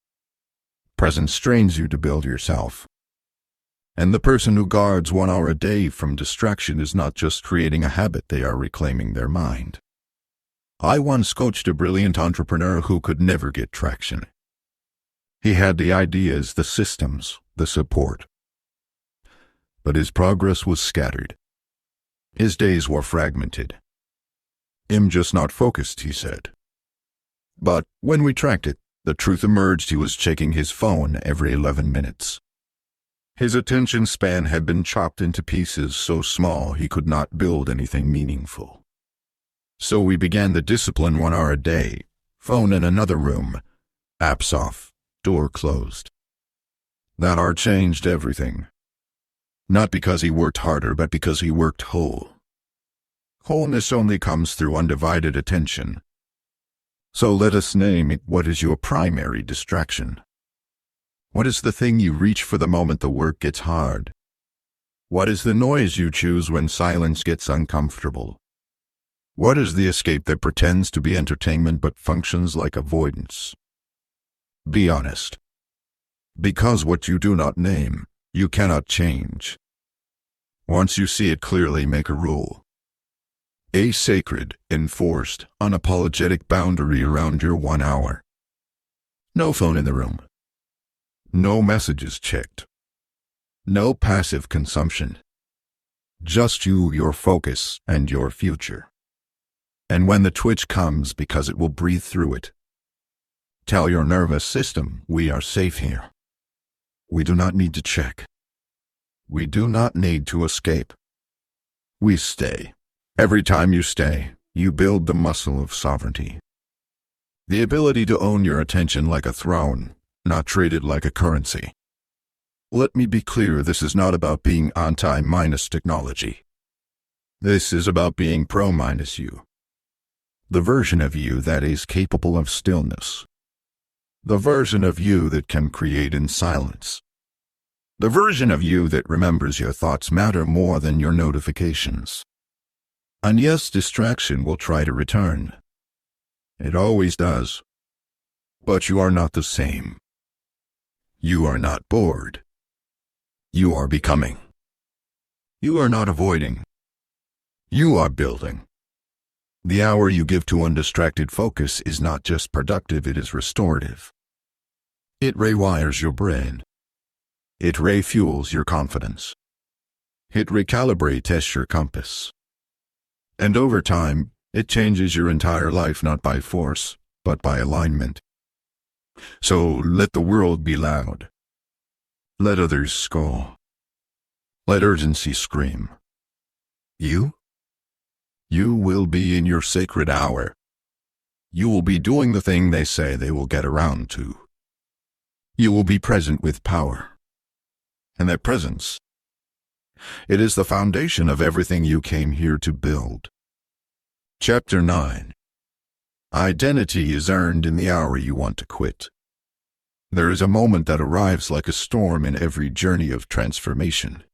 Presence trains you to build yourself. And the person who guards 1 hour a day from distraction is not just creating a habit, they are reclaiming their mind. I once coached a brilliant entrepreneur who could never get traction. He had the ideas, the systems, the support. But his progress was scattered. His days were fragmented. "I'm just not focused," he said. But when we tracked it, the truth emerged: he was checking his phone every 11 minutes. His attention span had been chopped into pieces so small he could not build anything meaningful. So we began the discipline: 1 hour a day, phone in another room, apps off, door closed. That hour changed everything. Not because he worked harder, but because he worked whole. Wholeness only comes through undivided attention. So let us name it. What is your primary distraction? What is the thing you reach for the moment the work gets hard? What is the noise you choose when silence gets uncomfortable? What is the escape that pretends to be entertainment but functions like avoidance? Be honest. Because what you do not name, you cannot change. Once you see it clearly, make a rule. A sacred, enforced, unapologetic boundary around your 1 hour. No phone in the room. No messages checked. No passive consumption. Just you, your focus, and your future. And when the twitch comes, because it will breathe through it, tell your nervous system, we are safe here. We do not need to check. We do not need to escape. We stay. Every time you stay, you build the muscle of sovereignty. The ability to own your attention like a throne, not treat it like a currency. Let me be clear, this is not about being anti-minus technology. This is about being pro-minus you. The version of you that is capable of stillness. The version of you that can create in silence. The version of you that remembers your thoughts matter more than your notifications. And yes, distraction will try to return. It always does. But you are not the same. You are not bored. You are becoming. You are not avoiding. You are building. The hour you give to undistracted focus is not just productive, it is restorative. It rewires your brain. It refuels your confidence. It recalibrates your compass. And over time, it changes your entire life, not by force, but by alignment. So let the world be loud. Let others scowl. Let urgency scream. You will be in your sacred hour. You will be doing the thing they say they will get around to. You will be present with power. And that presence, it is the foundation of everything you came here to build. Chapter 9. Identity is earned in the hour you want to quit. There is a moment that arrives like a storm in every journey of transformation.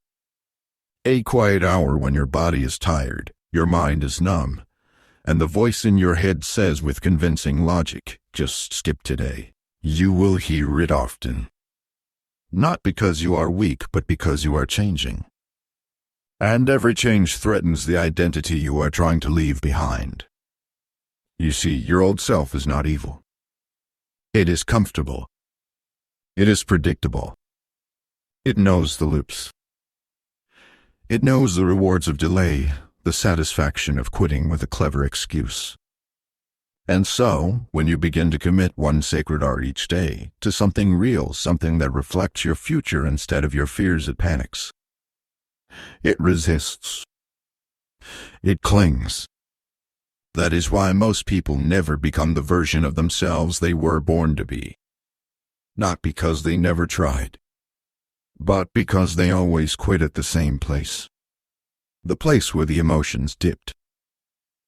A quiet hour when your body is tired, your mind is numb, and the voice in your head says with convincing logic, just skip today. You will hear it often. Not because you are weak, but because you are changing. And every change threatens the identity you are trying to leave behind. You see, your old self is not evil. It is comfortable. It is predictable. It knows the loops. It knows the rewards of delay, the satisfaction of quitting with a clever excuse. And so, when you begin to commit 1 sacred hour each day to something real, something that reflects your future instead of your fears, it panics. It resists. It clings. That is why most people never become the version of themselves they were born to be. Not because they never tried, but because they always quit at the same place. The place where the emotions dipped.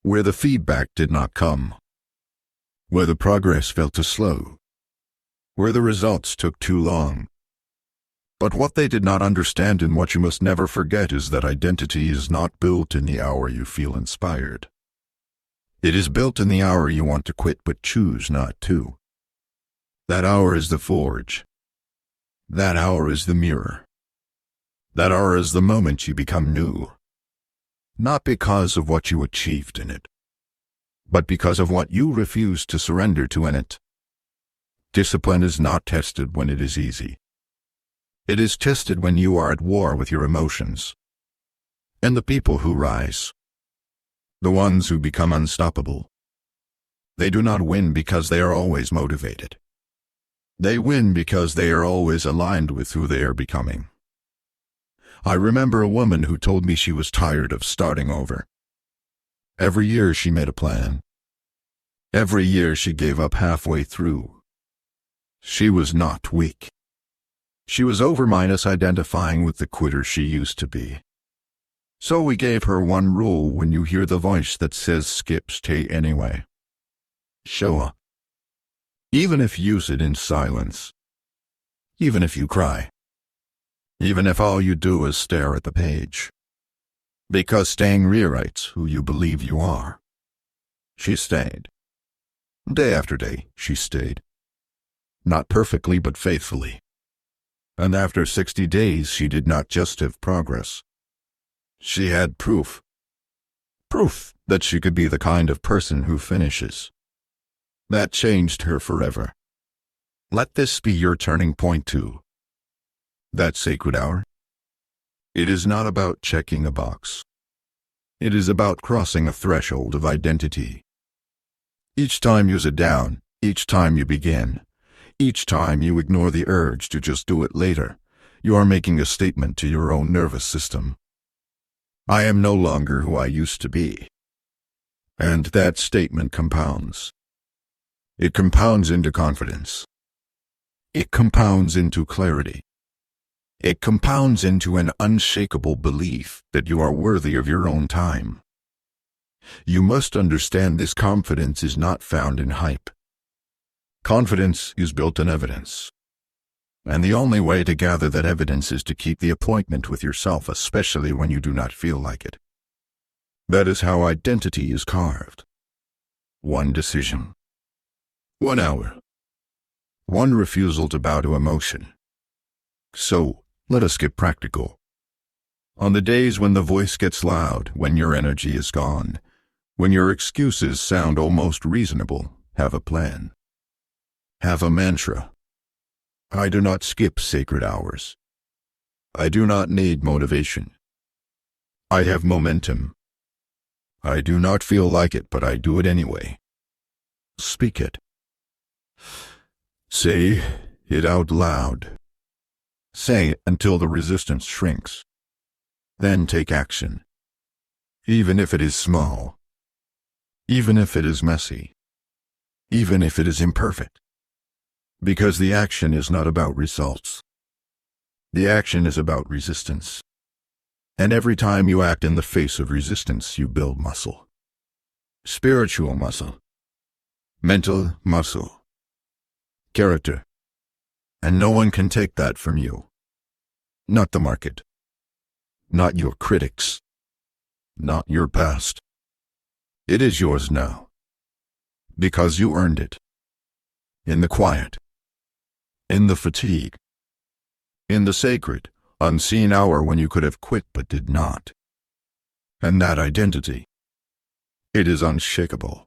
Where the feedback did not come. Where the progress felt too slow. Where the results took too long. But what they did not understand, and what you must never forget, is that identity is not built in the hour you feel inspired. It is built in the hour you want to quit but choose not to. That hour is the forge. That hour is the mirror. That hour is the moment you become new. Not because of what you achieved in it, but because of what you refuse to surrender to in it. Discipline is not tested when it is easy. It is tested when you are at war with your emotions. And the people who rise, the ones who become unstoppable, they do not win because they are always motivated. They win because they are always aligned with who they are becoming. I remember a woman who told me she was tired of starting over. Every year she made a plan. Every year she gave up halfway through. She was not weak. She was identifying with the quitter she used to be. So we gave her one rule: when you hear the voice that says skip, stay anyway. Show up. Even if you sit in silence. Even if you cry. Even if all you do is stare at the page. Because staying rewrites who you believe you are. She stayed. Day after day, she stayed. Not perfectly, but faithfully. And after 60 days, she did not just have progress. She had proof. Proof that she could be the kind of person who finishes. That changed her forever. Let this be your turning point too. That sacred hour. It is not about checking a box. It is about crossing a threshold of identity. Each time you sit down, each time you begin, each time you ignore the urge to just do it later, you are making a statement to your own nervous system. I am no longer who I used to be. And that statement compounds. It compounds into confidence. It compounds into clarity. It compounds into an unshakable belief that you are worthy of your own time. You must understand this confidence is not found in hype. Confidence is built on evidence. And the only way to gather that evidence is to keep the appointment with yourself, especially when you do not feel like it. That is how identity is carved. One decision. 1 hour. One refusal to bow to emotion. So, let us get practical. On the days when the voice gets loud, when your energy is gone, when your excuses sound almost reasonable, have a plan. Have a mantra. I do not skip sacred hours. I do not need motivation. I have momentum. I do not feel like it, but I do it anyway. Speak it. Say it out loud. Say it until the resistance shrinks. Then take action. Even if it is small. Even if it is messy. Even if it is imperfect. Because the action is not about results. The action is about resistance. And every time you act in the face of resistance, you build muscle. Spiritual muscle. Mental muscle. Character. And no one can take that from you. Not the market. Not your critics. Not your past. It is yours now. Because you earned it. In the quiet. In the fatigue. In the sacred, unseen hour when you could have quit but did not. And that identity. It is unshakable.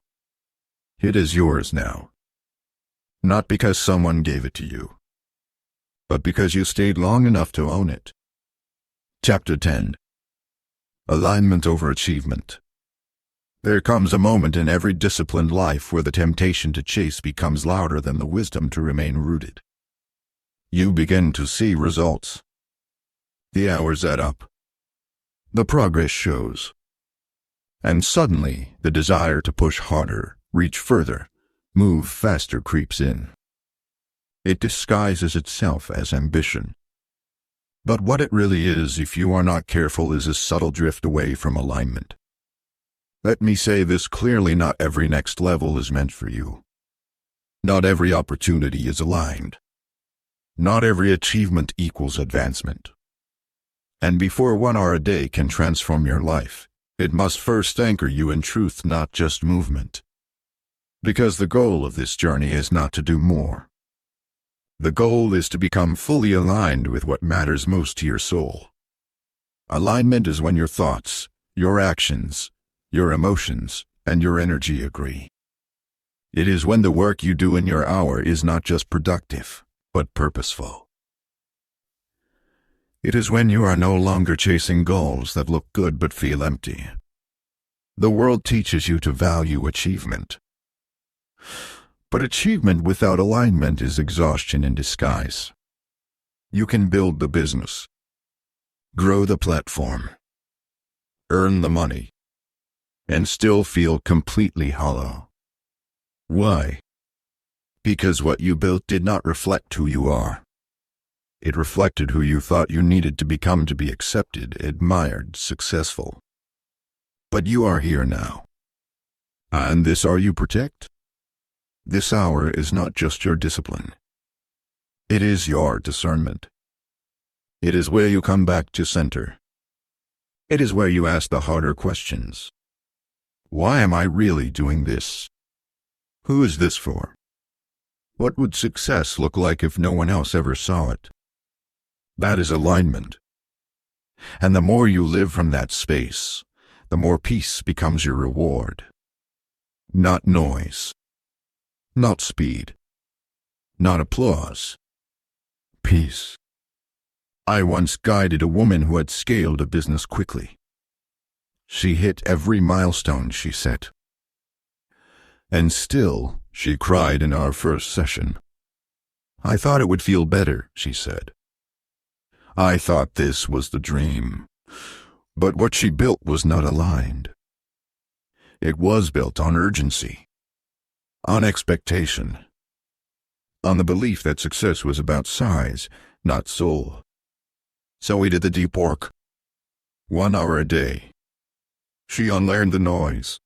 It is yours now. Not because someone gave it to you, but because you stayed long enough to own it. Chapter 10. Alignment over achievement. There comes a moment in every disciplined life where the temptation to chase becomes louder than the wisdom to remain rooted. You begin to see results. The hours add up. The progress shows. And suddenly, the desire to push harder, reach further, move faster creeps in. It disguises itself as ambition. But what it really is, if you are not careful, is a subtle drift away from alignment. Let me say this clearly: not every next level is meant for you. Not every opportunity is aligned. Not every achievement equals advancement. And before 1 hour a day can transform your life, It must first anchor you in truth, not just movement. Because the goal of this journey is not to do more. The goal is to become fully aligned with what matters most to your soul. Alignment is when your thoughts, your actions, your emotions, and your energy agree. It is when the work you do in your hour is not just productive, but purposeful. It is when you are no longer chasing goals that look good but feel empty. The world teaches you to value achievement. But achievement without alignment is exhaustion in disguise. You can build the business, grow the platform, earn the money, and still feel completely hollow. Why? Because what you built did not reflect who you are. It reflected who you thought you needed to become to be accepted, admired, successful. But you are here now. And this hour you protect? This hour is not just your discipline. It is your discernment. It is where you come back to center. It is where you ask the harder questions. Why am I really doing this? Who is this for? What would success look like if no one else ever saw it? That is alignment. And the more you live from that space, the more peace becomes your reward. Not noise. Not speed. Not applause. Peace. I once guided a woman who had scaled a business quickly. She hit every milestone she set. And still, she cried in our first session. I thought it would feel better, she said. I thought this was the dream. But what she built was not aligned. It was built on urgency, on expectation, on the belief that success was about size, not soul. So we did the deep work. 1 hour a day. She unlearned the noise.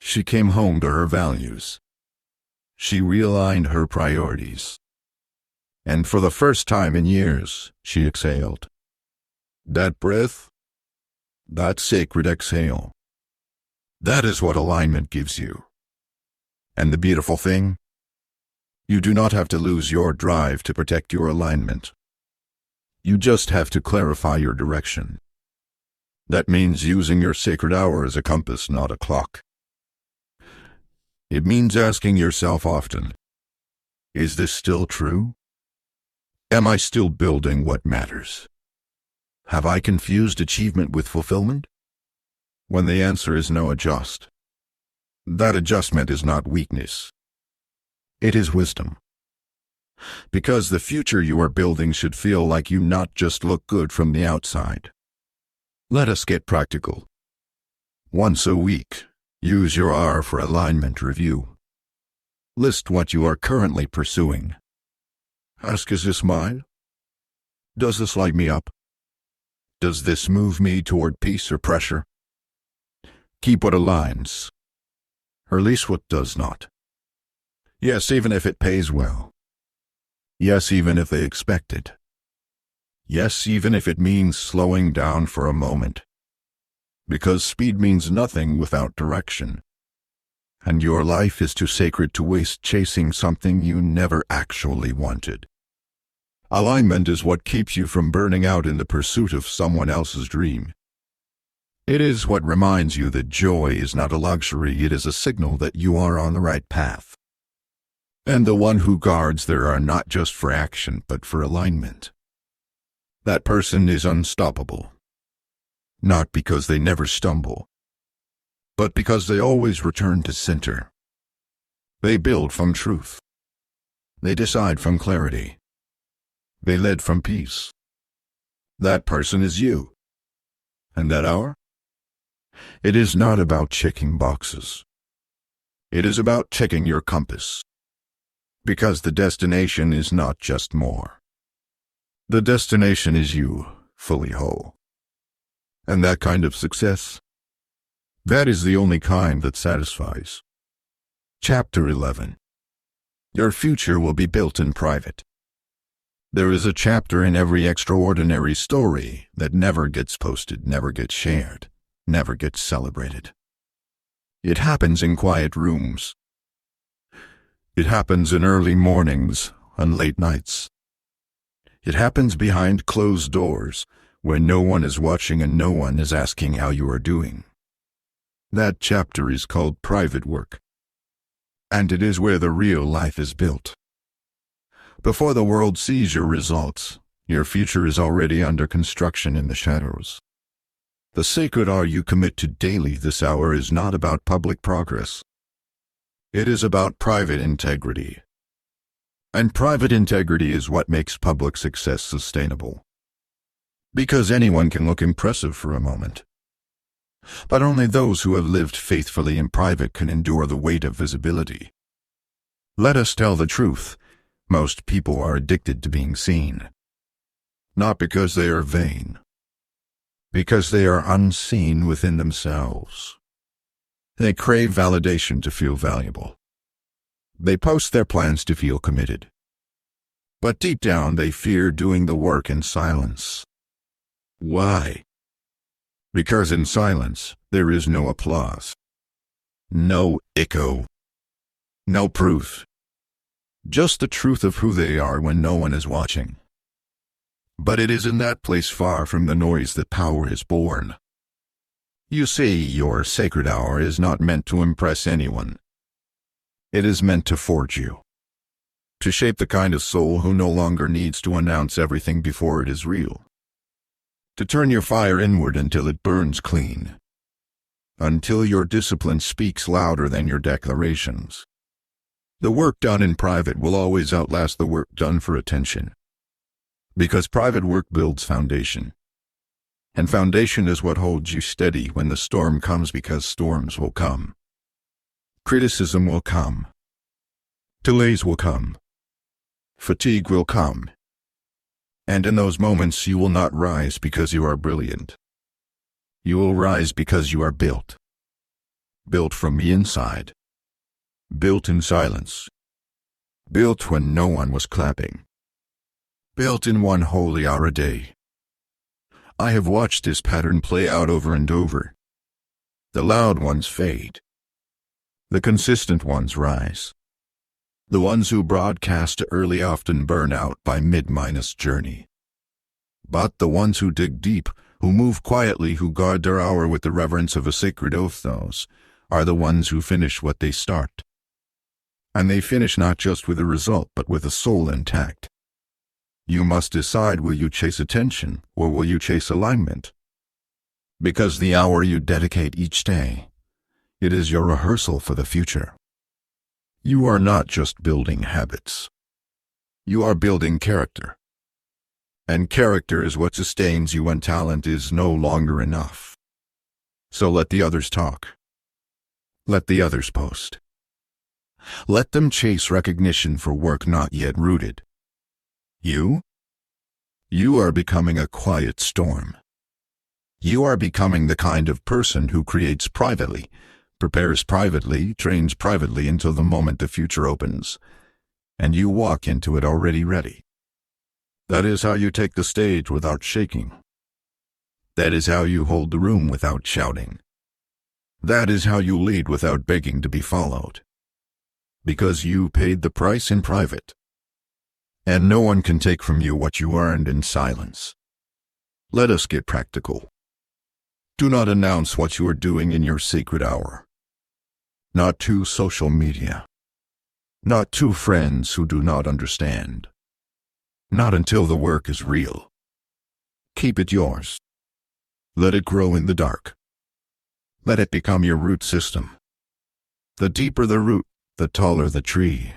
She came home to her values. She realigned her priorities. And for the first time in years, she exhaled. That breath, that sacred exhale, that is what alignment gives you. And the beautiful thing? You do not have to lose your drive to protect your alignment. You just have to clarify your direction. That means using your sacred hour as a compass, not a clock. It means asking yourself often, is this still true? Am I still building what matters? Have I confused achievement with fulfillment? When the answer is no, adjust. That adjustment is not weakness. It is wisdom. Because the future you are building should feel like you, not just look good from the outside. Let us get practical. Once a week, use your hour for alignment review. List what you are currently pursuing. Ask, is this mine? Does this light me up? Does this move me toward peace or pressure? Keep what aligns. Release what does not. Yes, even if it pays well. Yes, even if they expect it. Yes, even if it means slowing down for a moment. Because speed means nothing without direction. And your life is too sacred to waste chasing something you never actually wanted. Alignment is what keeps you from burning out in the pursuit of someone else's dream. It is what reminds you that joy is not a luxury, it is a signal that you are on the right path. And the one who guards there are not just for action, but for alignment. That person is unstoppable. Not because they never stumble, but because they always return to center. They build from truth. They decide from clarity. They lead from peace. That person is you. And that hour? It is not about checking boxes. It is about checking your compass. Because the destination is not just more. The destination is you, fully whole. And that kind of success, that is the only kind that satisfies. Chapter 11. Your future will be built in private. There is a chapter in every extraordinary story that never gets posted, never gets shared, never gets celebrated. It happens in quiet rooms. It happens in early mornings and late nights. It happens behind closed doors, when no one is watching and no one is asking how you are doing. That chapter is called private work. And it is where the real life is built. Before the world sees your results, your future is already under construction in the shadows. The sacred hour you commit to daily this hour is not about public progress. It is about private integrity. And private integrity is what makes public success sustainable. Because anyone can look impressive for a moment. But only those who have lived faithfully in private can endure the weight of visibility. Let us tell the truth. Most people are addicted to being seen. Not because they are vain. Because they are unseen within themselves. They crave validation to feel valuable. They post their plans to feel committed. But deep down they fear doing the work in silence. Why? Because in silence there is no applause. No echo. No proof. Just the truth of who they are when no one is watching. But it is in that place far from the noise that power is born. You see, your sacred hour is not meant to impress anyone. It is meant to forge you. To shape the kind of soul who no longer needs to announce everything before it is real. To turn your fire inward until it burns clean. Until your discipline speaks louder than your declarations. The work done in private will always outlast the work done for attention. Because private work builds foundation. And foundation is what holds you steady when the storm comes, because storms will come. Criticism will come. Delays will come. Fatigue will come. And in those moments you will not rise because you are brilliant. You will rise because you are built. Built from the inside. Built in silence. Built when no one was clapping. Built in one holy hour a day. I have watched this pattern play out over and over. The loud ones fade. The consistent ones rise. The ones who broadcast early often burn out by mid-minus journey. But the ones who dig deep, who move quietly, who guard their hour with the reverence of a sacred oath, those are the ones who finish what they start. And they finish not just with a result, but with a soul intact. You must decide, will you chase attention, or will you chase alignment? Because the hour you dedicate each day, it is your rehearsal for the future. You are not just building habits. You are building character. And character is what sustains you when talent is no longer enough. So let the others talk. Let the others post. Let them chase recognition for work not yet rooted. You are becoming a quiet storm. You are becoming the kind of person who creates privately, prepares privately, trains privately until the moment the future opens, and you walk into it already ready. That is how you take the stage without shaking. That is how you hold the room without shouting. That is how you lead without begging to be followed. Because you paid the price in private. And no one can take from you what you earned in silence. Let us get practical. Do not announce what you are doing in your sacred hour. Not to social media. Not to friends who do not understand. Not until the work is real. Keep it yours. Let it grow in the dark. Let it become your root system. The deeper the root, the taller the tree.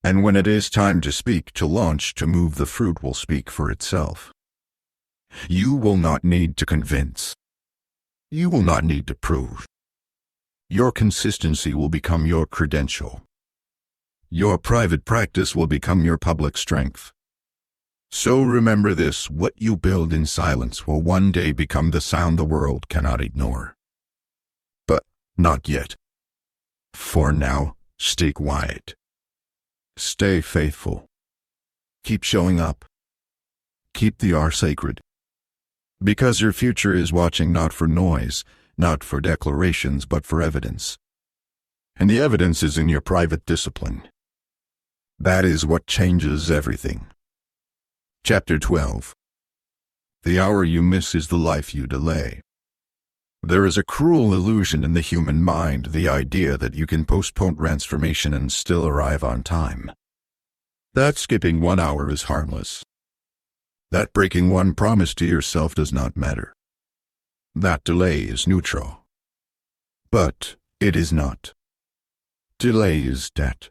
And when it is time to speak, to launch, to move, the fruit will speak for itself. You will not need to convince. You will not need to prove. Your consistency will become your credential. Your private practice will become your public strength. So remember this: what you build in silence will one day become the sound the world cannot ignore. But not yet. For now, stay quiet. Stay faithful. Keep showing up. Keep the hour sacred. Because your future is watching not for noise, not for declarations, but for evidence. And the evidence is in your private discipline. That is what changes everything. Chapter 12. The hour you miss is the life you delay. There is a cruel illusion in the human mind, the idea that you can postpone transformation and still arrive on time. That skipping 1 hour is harmless. That breaking one promise to yourself does not matter. That delay is neutral. But it is not. Delay is debt.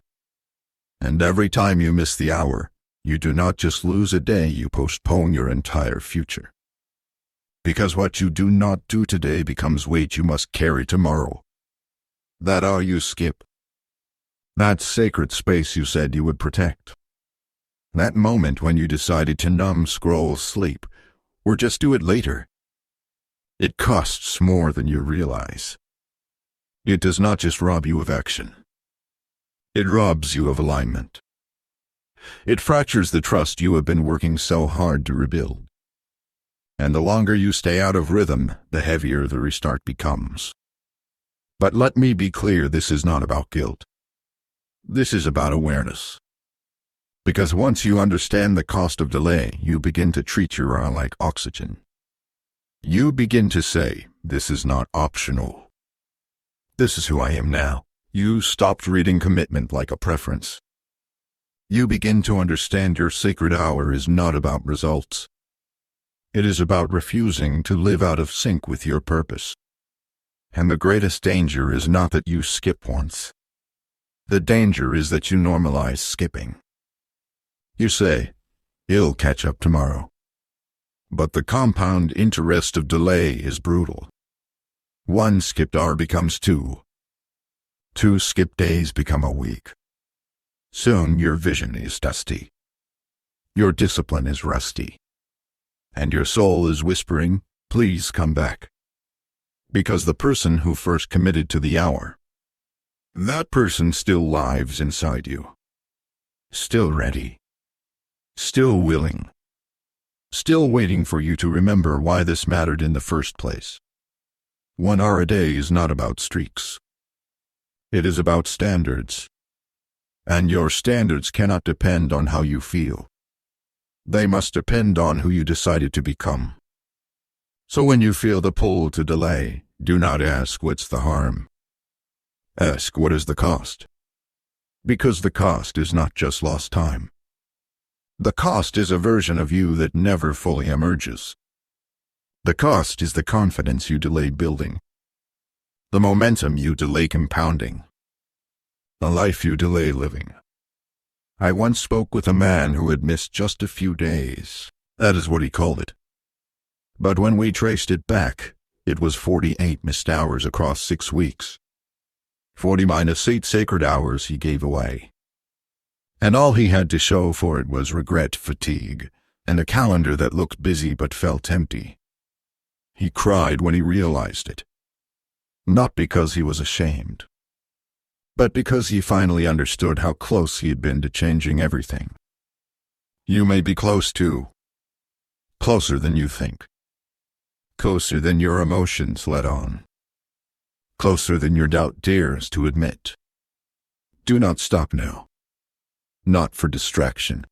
And every time you miss the hour, you do not just lose a day, you postpone your entire future. Because what you do not do today becomes weight you must carry tomorrow. That hour you skip. That sacred space you said you would protect. That moment when you decided to numb, scroll, sleep, or just do it later. It costs more than you realize. It does not just rob you of action. It robs you of alignment. It fractures the trust you have been working so hard to rebuild. And the longer you stay out of rhythm, the heavier the restart becomes. But let me be clear, this is not about guilt. This is about awareness. Because once you understand the cost of delay, you begin to treat your hour like oxygen. You begin to say, this is not optional. This is who I am now. You stopped reading commitment like a preference. You begin to understand your sacred hour is not about results. It is about refusing to live out of sync with your purpose. And the greatest danger is not that you skip once. The danger is that you normalize skipping. You say, "I'll catch up tomorrow." But the compound interest of delay is brutal. 1 skipped hour becomes 2. 2 skipped days become a week. Soon your vision is dusty. Your discipline is rusty. And your soul is whispering, please come back. Because the person who first committed to the hour, that person still lives inside you. Still ready. Still willing. Still waiting for you to remember why this mattered in the first place. 1 hour a day is not about streaks. It is about standards. And your standards cannot depend on how you feel. They must depend on who you decided to become. So when you feel the pull to delay, do not ask what's the harm. Ask what is the cost. Because the cost is not just lost time. The cost is a version of you that never fully emerges. The cost is the confidence you delay building. The momentum you delay compounding. The life you delay living. I once spoke with a man who had missed just a few days. That is what he called it. But when we traced it back, it was 48 missed hours across 6 weeks. 40 minus 8 sacred hours he gave away. And all he had to show for it was regret, fatigue, and a calendar that looked busy but felt empty. He cried when he realized it. Not because he was ashamed, but because he finally understood how close he had been to changing everything. You may be close too. Closer than you think. Closer than your emotions let on. Closer than your doubt dares to admit. Do not stop now. Not for distraction.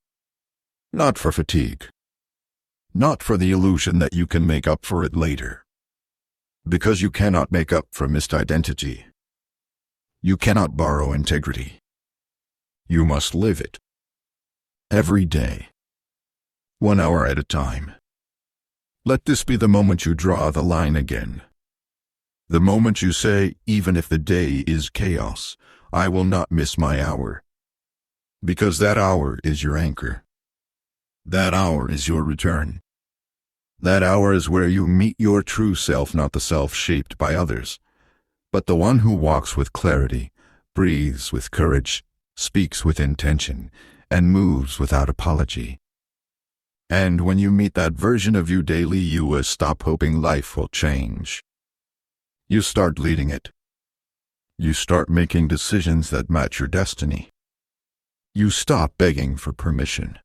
Not for fatigue. Not for the illusion that you can make up for it later. Because you cannot make up for missed identity. You cannot borrow integrity. You must live it. Every day. 1 hour at a time. Let this be the moment you draw the line again. The moment you say, even if the day is chaos, I will not miss my hour. Because that hour is your anchor. That hour is your return. That hour is where you meet your true self, not the self shaped by others, but the one who walks with clarity, breathes with courage, speaks with intention, and moves without apology. And when you meet that version of you daily, you will stop hoping life will change. You start leading it. You start making decisions that match your destiny. You stop begging for permission.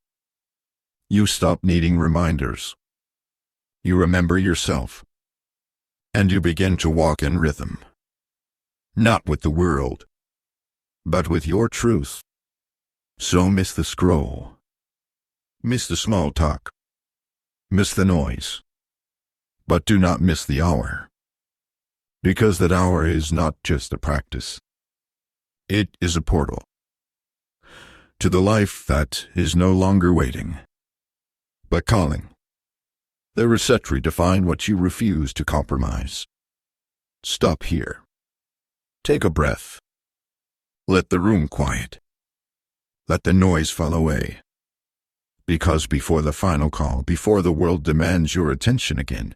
You stop needing reminders. You remember yourself. And you begin to walk in rhythm. Not with the world, but with your truth. So miss the scroll. Miss the small talk. Miss the noise. But do not miss the hour. Because that hour is not just a practice. It is a portal to the life that is no longer waiting, but calling. The reset redefine what you refuse to compromise. Stop here. Take a breath. Let the room quiet. Let the noise fall away. Because before the final call, before the world demands your attention again,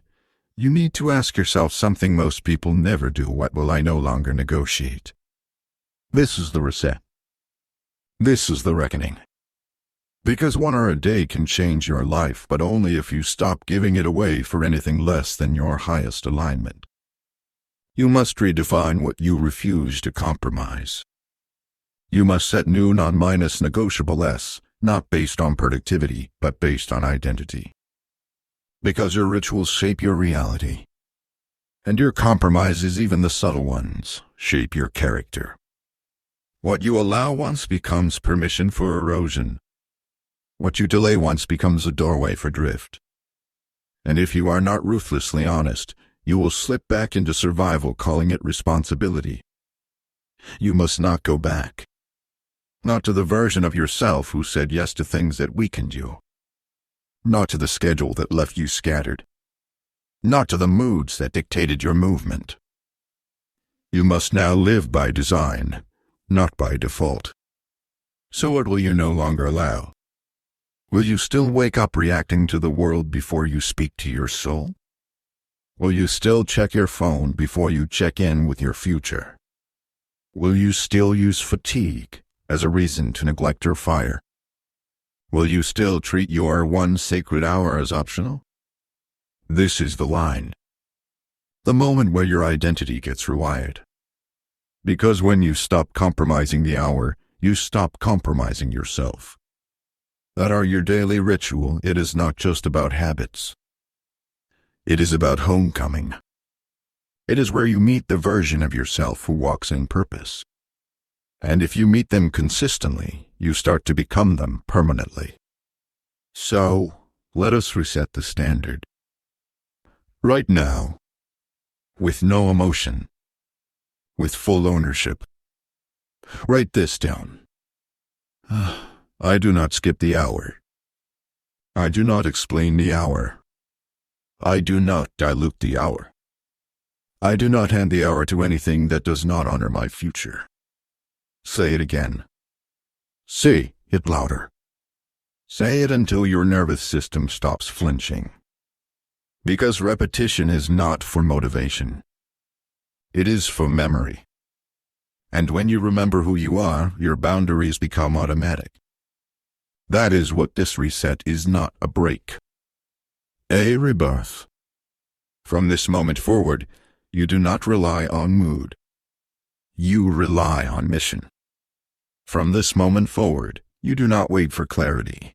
you need to ask yourself something most people never do. What will I no longer negotiate? This is the reset. This is the reckoning. Because 1 hour a day can change your life, but only if you stop giving it away for anything less than your highest alignment. You must redefine what you refuse to compromise. You must set new non-negotiable S, not based on productivity, but based on identity. Because your rituals shape your reality. And your compromises, even the subtle ones, shape your character. What you allow once becomes permission for erosion. What you delay once becomes a doorway for drift. And if you are not ruthlessly honest, you will slip back into survival, calling it responsibility. You must not go back. Not to the version of yourself who said yes to things that weakened you. Not to the schedule that left you scattered. Not to the moods that dictated your movement. You must now live by design, not by default. So what will you no longer allow? Will you still wake up reacting to the world before you speak to your soul? Will you still check your phone before you check in with your future? Will you still use fatigue as a reason to neglect your fire? Will you still treat your one sacred hour as optional? This is the line. The moment where your identity gets rewired. Because when you stop compromising the hour, you stop compromising yourself. That are your daily ritual. It is not just about habits. It is about homecoming. It is where you meet the version of yourself who walks in purpose. And if you meet them consistently, you start to become them permanently. So, let us reset the standard. Right now. With no emotion. With full ownership. Write this down. I do not skip the hour. I do not explain the hour. I do not dilute the hour. I do not hand the hour to anything that does not honor my future. Say it again. Say it louder. Say it until your nervous system stops flinching. Because repetition is not for motivation. It is for memory. And when you remember who you are, your boundaries become automatic. That is what this reset is, not a break. A rebirth. From this moment forward, you do not rely on mood. You rely on mission. From this moment forward, you do not wait for clarity.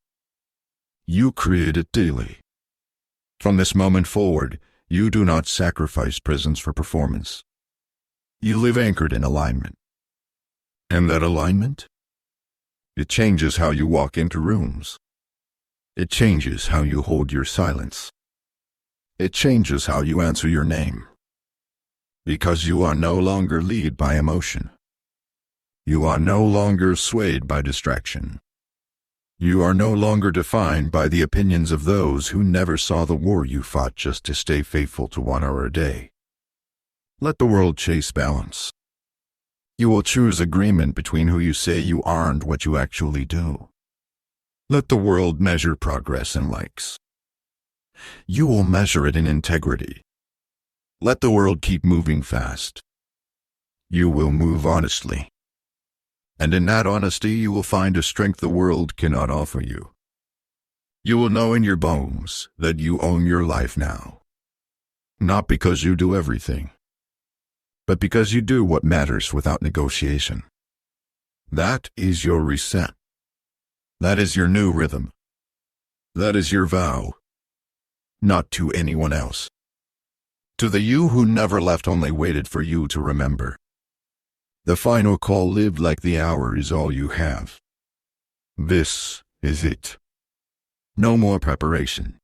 You create it daily. From this moment forward, you do not sacrifice presence for performance. You live anchored in alignment. And that alignment? It changes how you walk into rooms. It changes how you hold your silence. It changes how you answer your name. Because you are no longer led by emotion. You are no longer swayed by distraction. You are no longer defined by the opinions of those who never saw the war you fought just to stay faithful to 1 hour a day. Let the world chase balance. You will choose agreement between who you say you are and what you actually do. Let the world measure progress in likes. You will measure it in integrity. Let the world keep moving fast. You will move honestly. And in that honesty you will find a strength the world cannot offer you. You will know in your bones that you own your life now. Not because you do everything, but because you do what matters without negotiation. That is your reset. That is your new rhythm. That is your vow. not to anyone else. To the you who never left, only waited for you to remember. The final call: live like the hour is all you have. This is it. No more preparation.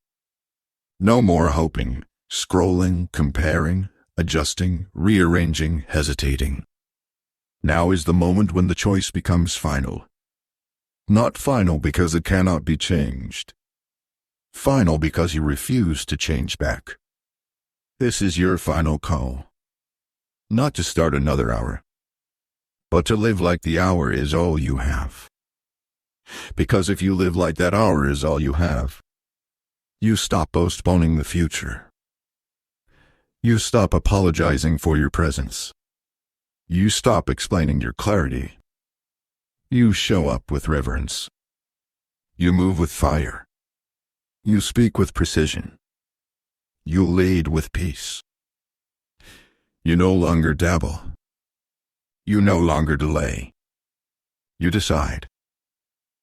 No more hoping, scrolling, comparing, adjusting, rearranging, hesitating. Now is the moment when the choice becomes final. Not final because it cannot be changed. Final because you refuse to change back. This is your final call. Not to start another hour, but to live like the hour is all you have. Because if you live like that hour is all you have, you stop postponing the future. You stop apologizing for your presence. You stop explaining your clarity. You show up with reverence. You move with fire. You speak with precision. You lead with peace. You no longer dabble. You no longer delay. You decide.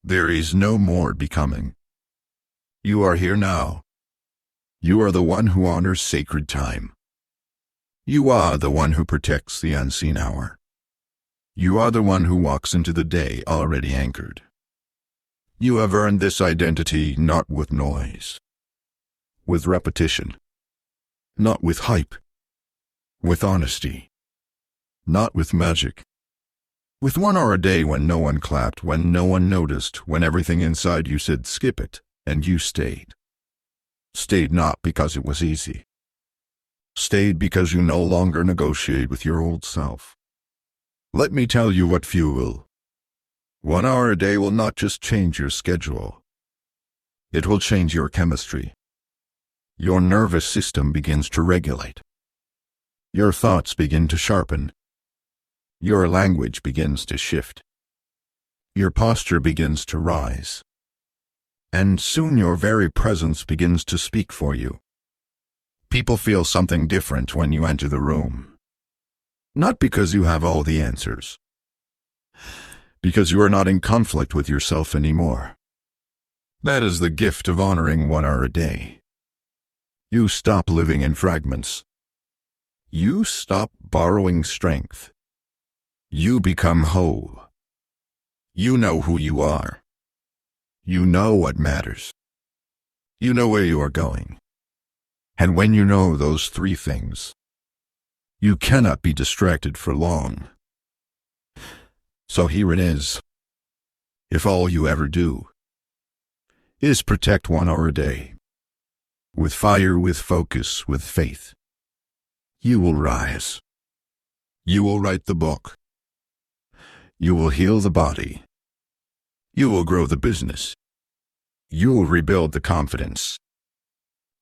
There is no more becoming. You are here now. You are the one who honors sacred time. You are the one who protects the unseen hour. You are the one who walks into the day already anchored. You have earned this identity not with noise, with repetition, not with hype, with honesty, not with magic. With 1 hour a day when no one clapped, when no one noticed, when everything inside you said skip it, and you stayed. Stayed not because it was easy. Stayed because you no longer negotiate with your old self. Let me tell you what fuel. 1 hour a day will not just change your schedule. It will change your chemistry. Your nervous system begins to regulate. Your thoughts begin to sharpen. Your language begins to shift. Your posture begins to rise. And soon your very presence begins to speak for you. People feel something different when you enter the room. Not because you have all the answers. Because you are not in conflict with yourself anymore. That is the gift of honoring 1 hour a day. You stop living in fragments. You stop borrowing strength. You become whole. You know who you are. You know what matters. You know where you are going. And when you know those 3 things, you cannot be distracted for long. So here it is. If all you ever do is protect 1 hour a day, with fire, with focus, with faith, you will rise. You will write the book. You will heal the body. You will grow the business. You will rebuild the confidence.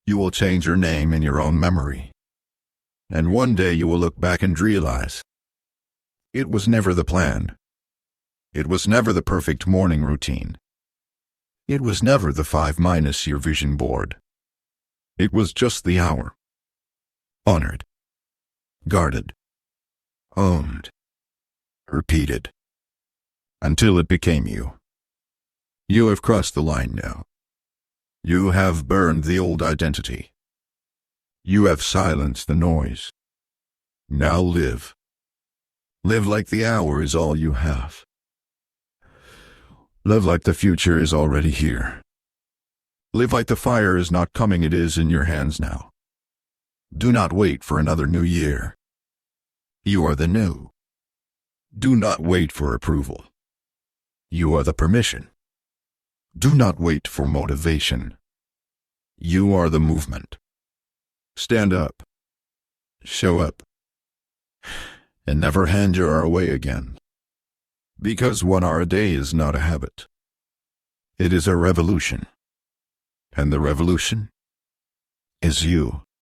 You will change your name in your own memory. And one day you will look back and realize it was never the plan. It was never the perfect morning routine. It was never the 5 minus your vision board. It was just the hour. Honored. Guarded. Owned. Repeated. Until it became you. You have crossed the line now. You have burned the old identity. You have silenced the noise. Now live. Live like the hour is all you have. Live like the future is already here. Live like the fire is not coming, it is in your hands now. Do not wait for another new year. You are the new. Do not wait for approval. You are the permission. Do not wait for motivation. You are the movement. Stand up. Show up. And never hand your hour away again. Because 1 hour a day is not a habit. It is a revolution. And the revolution is you.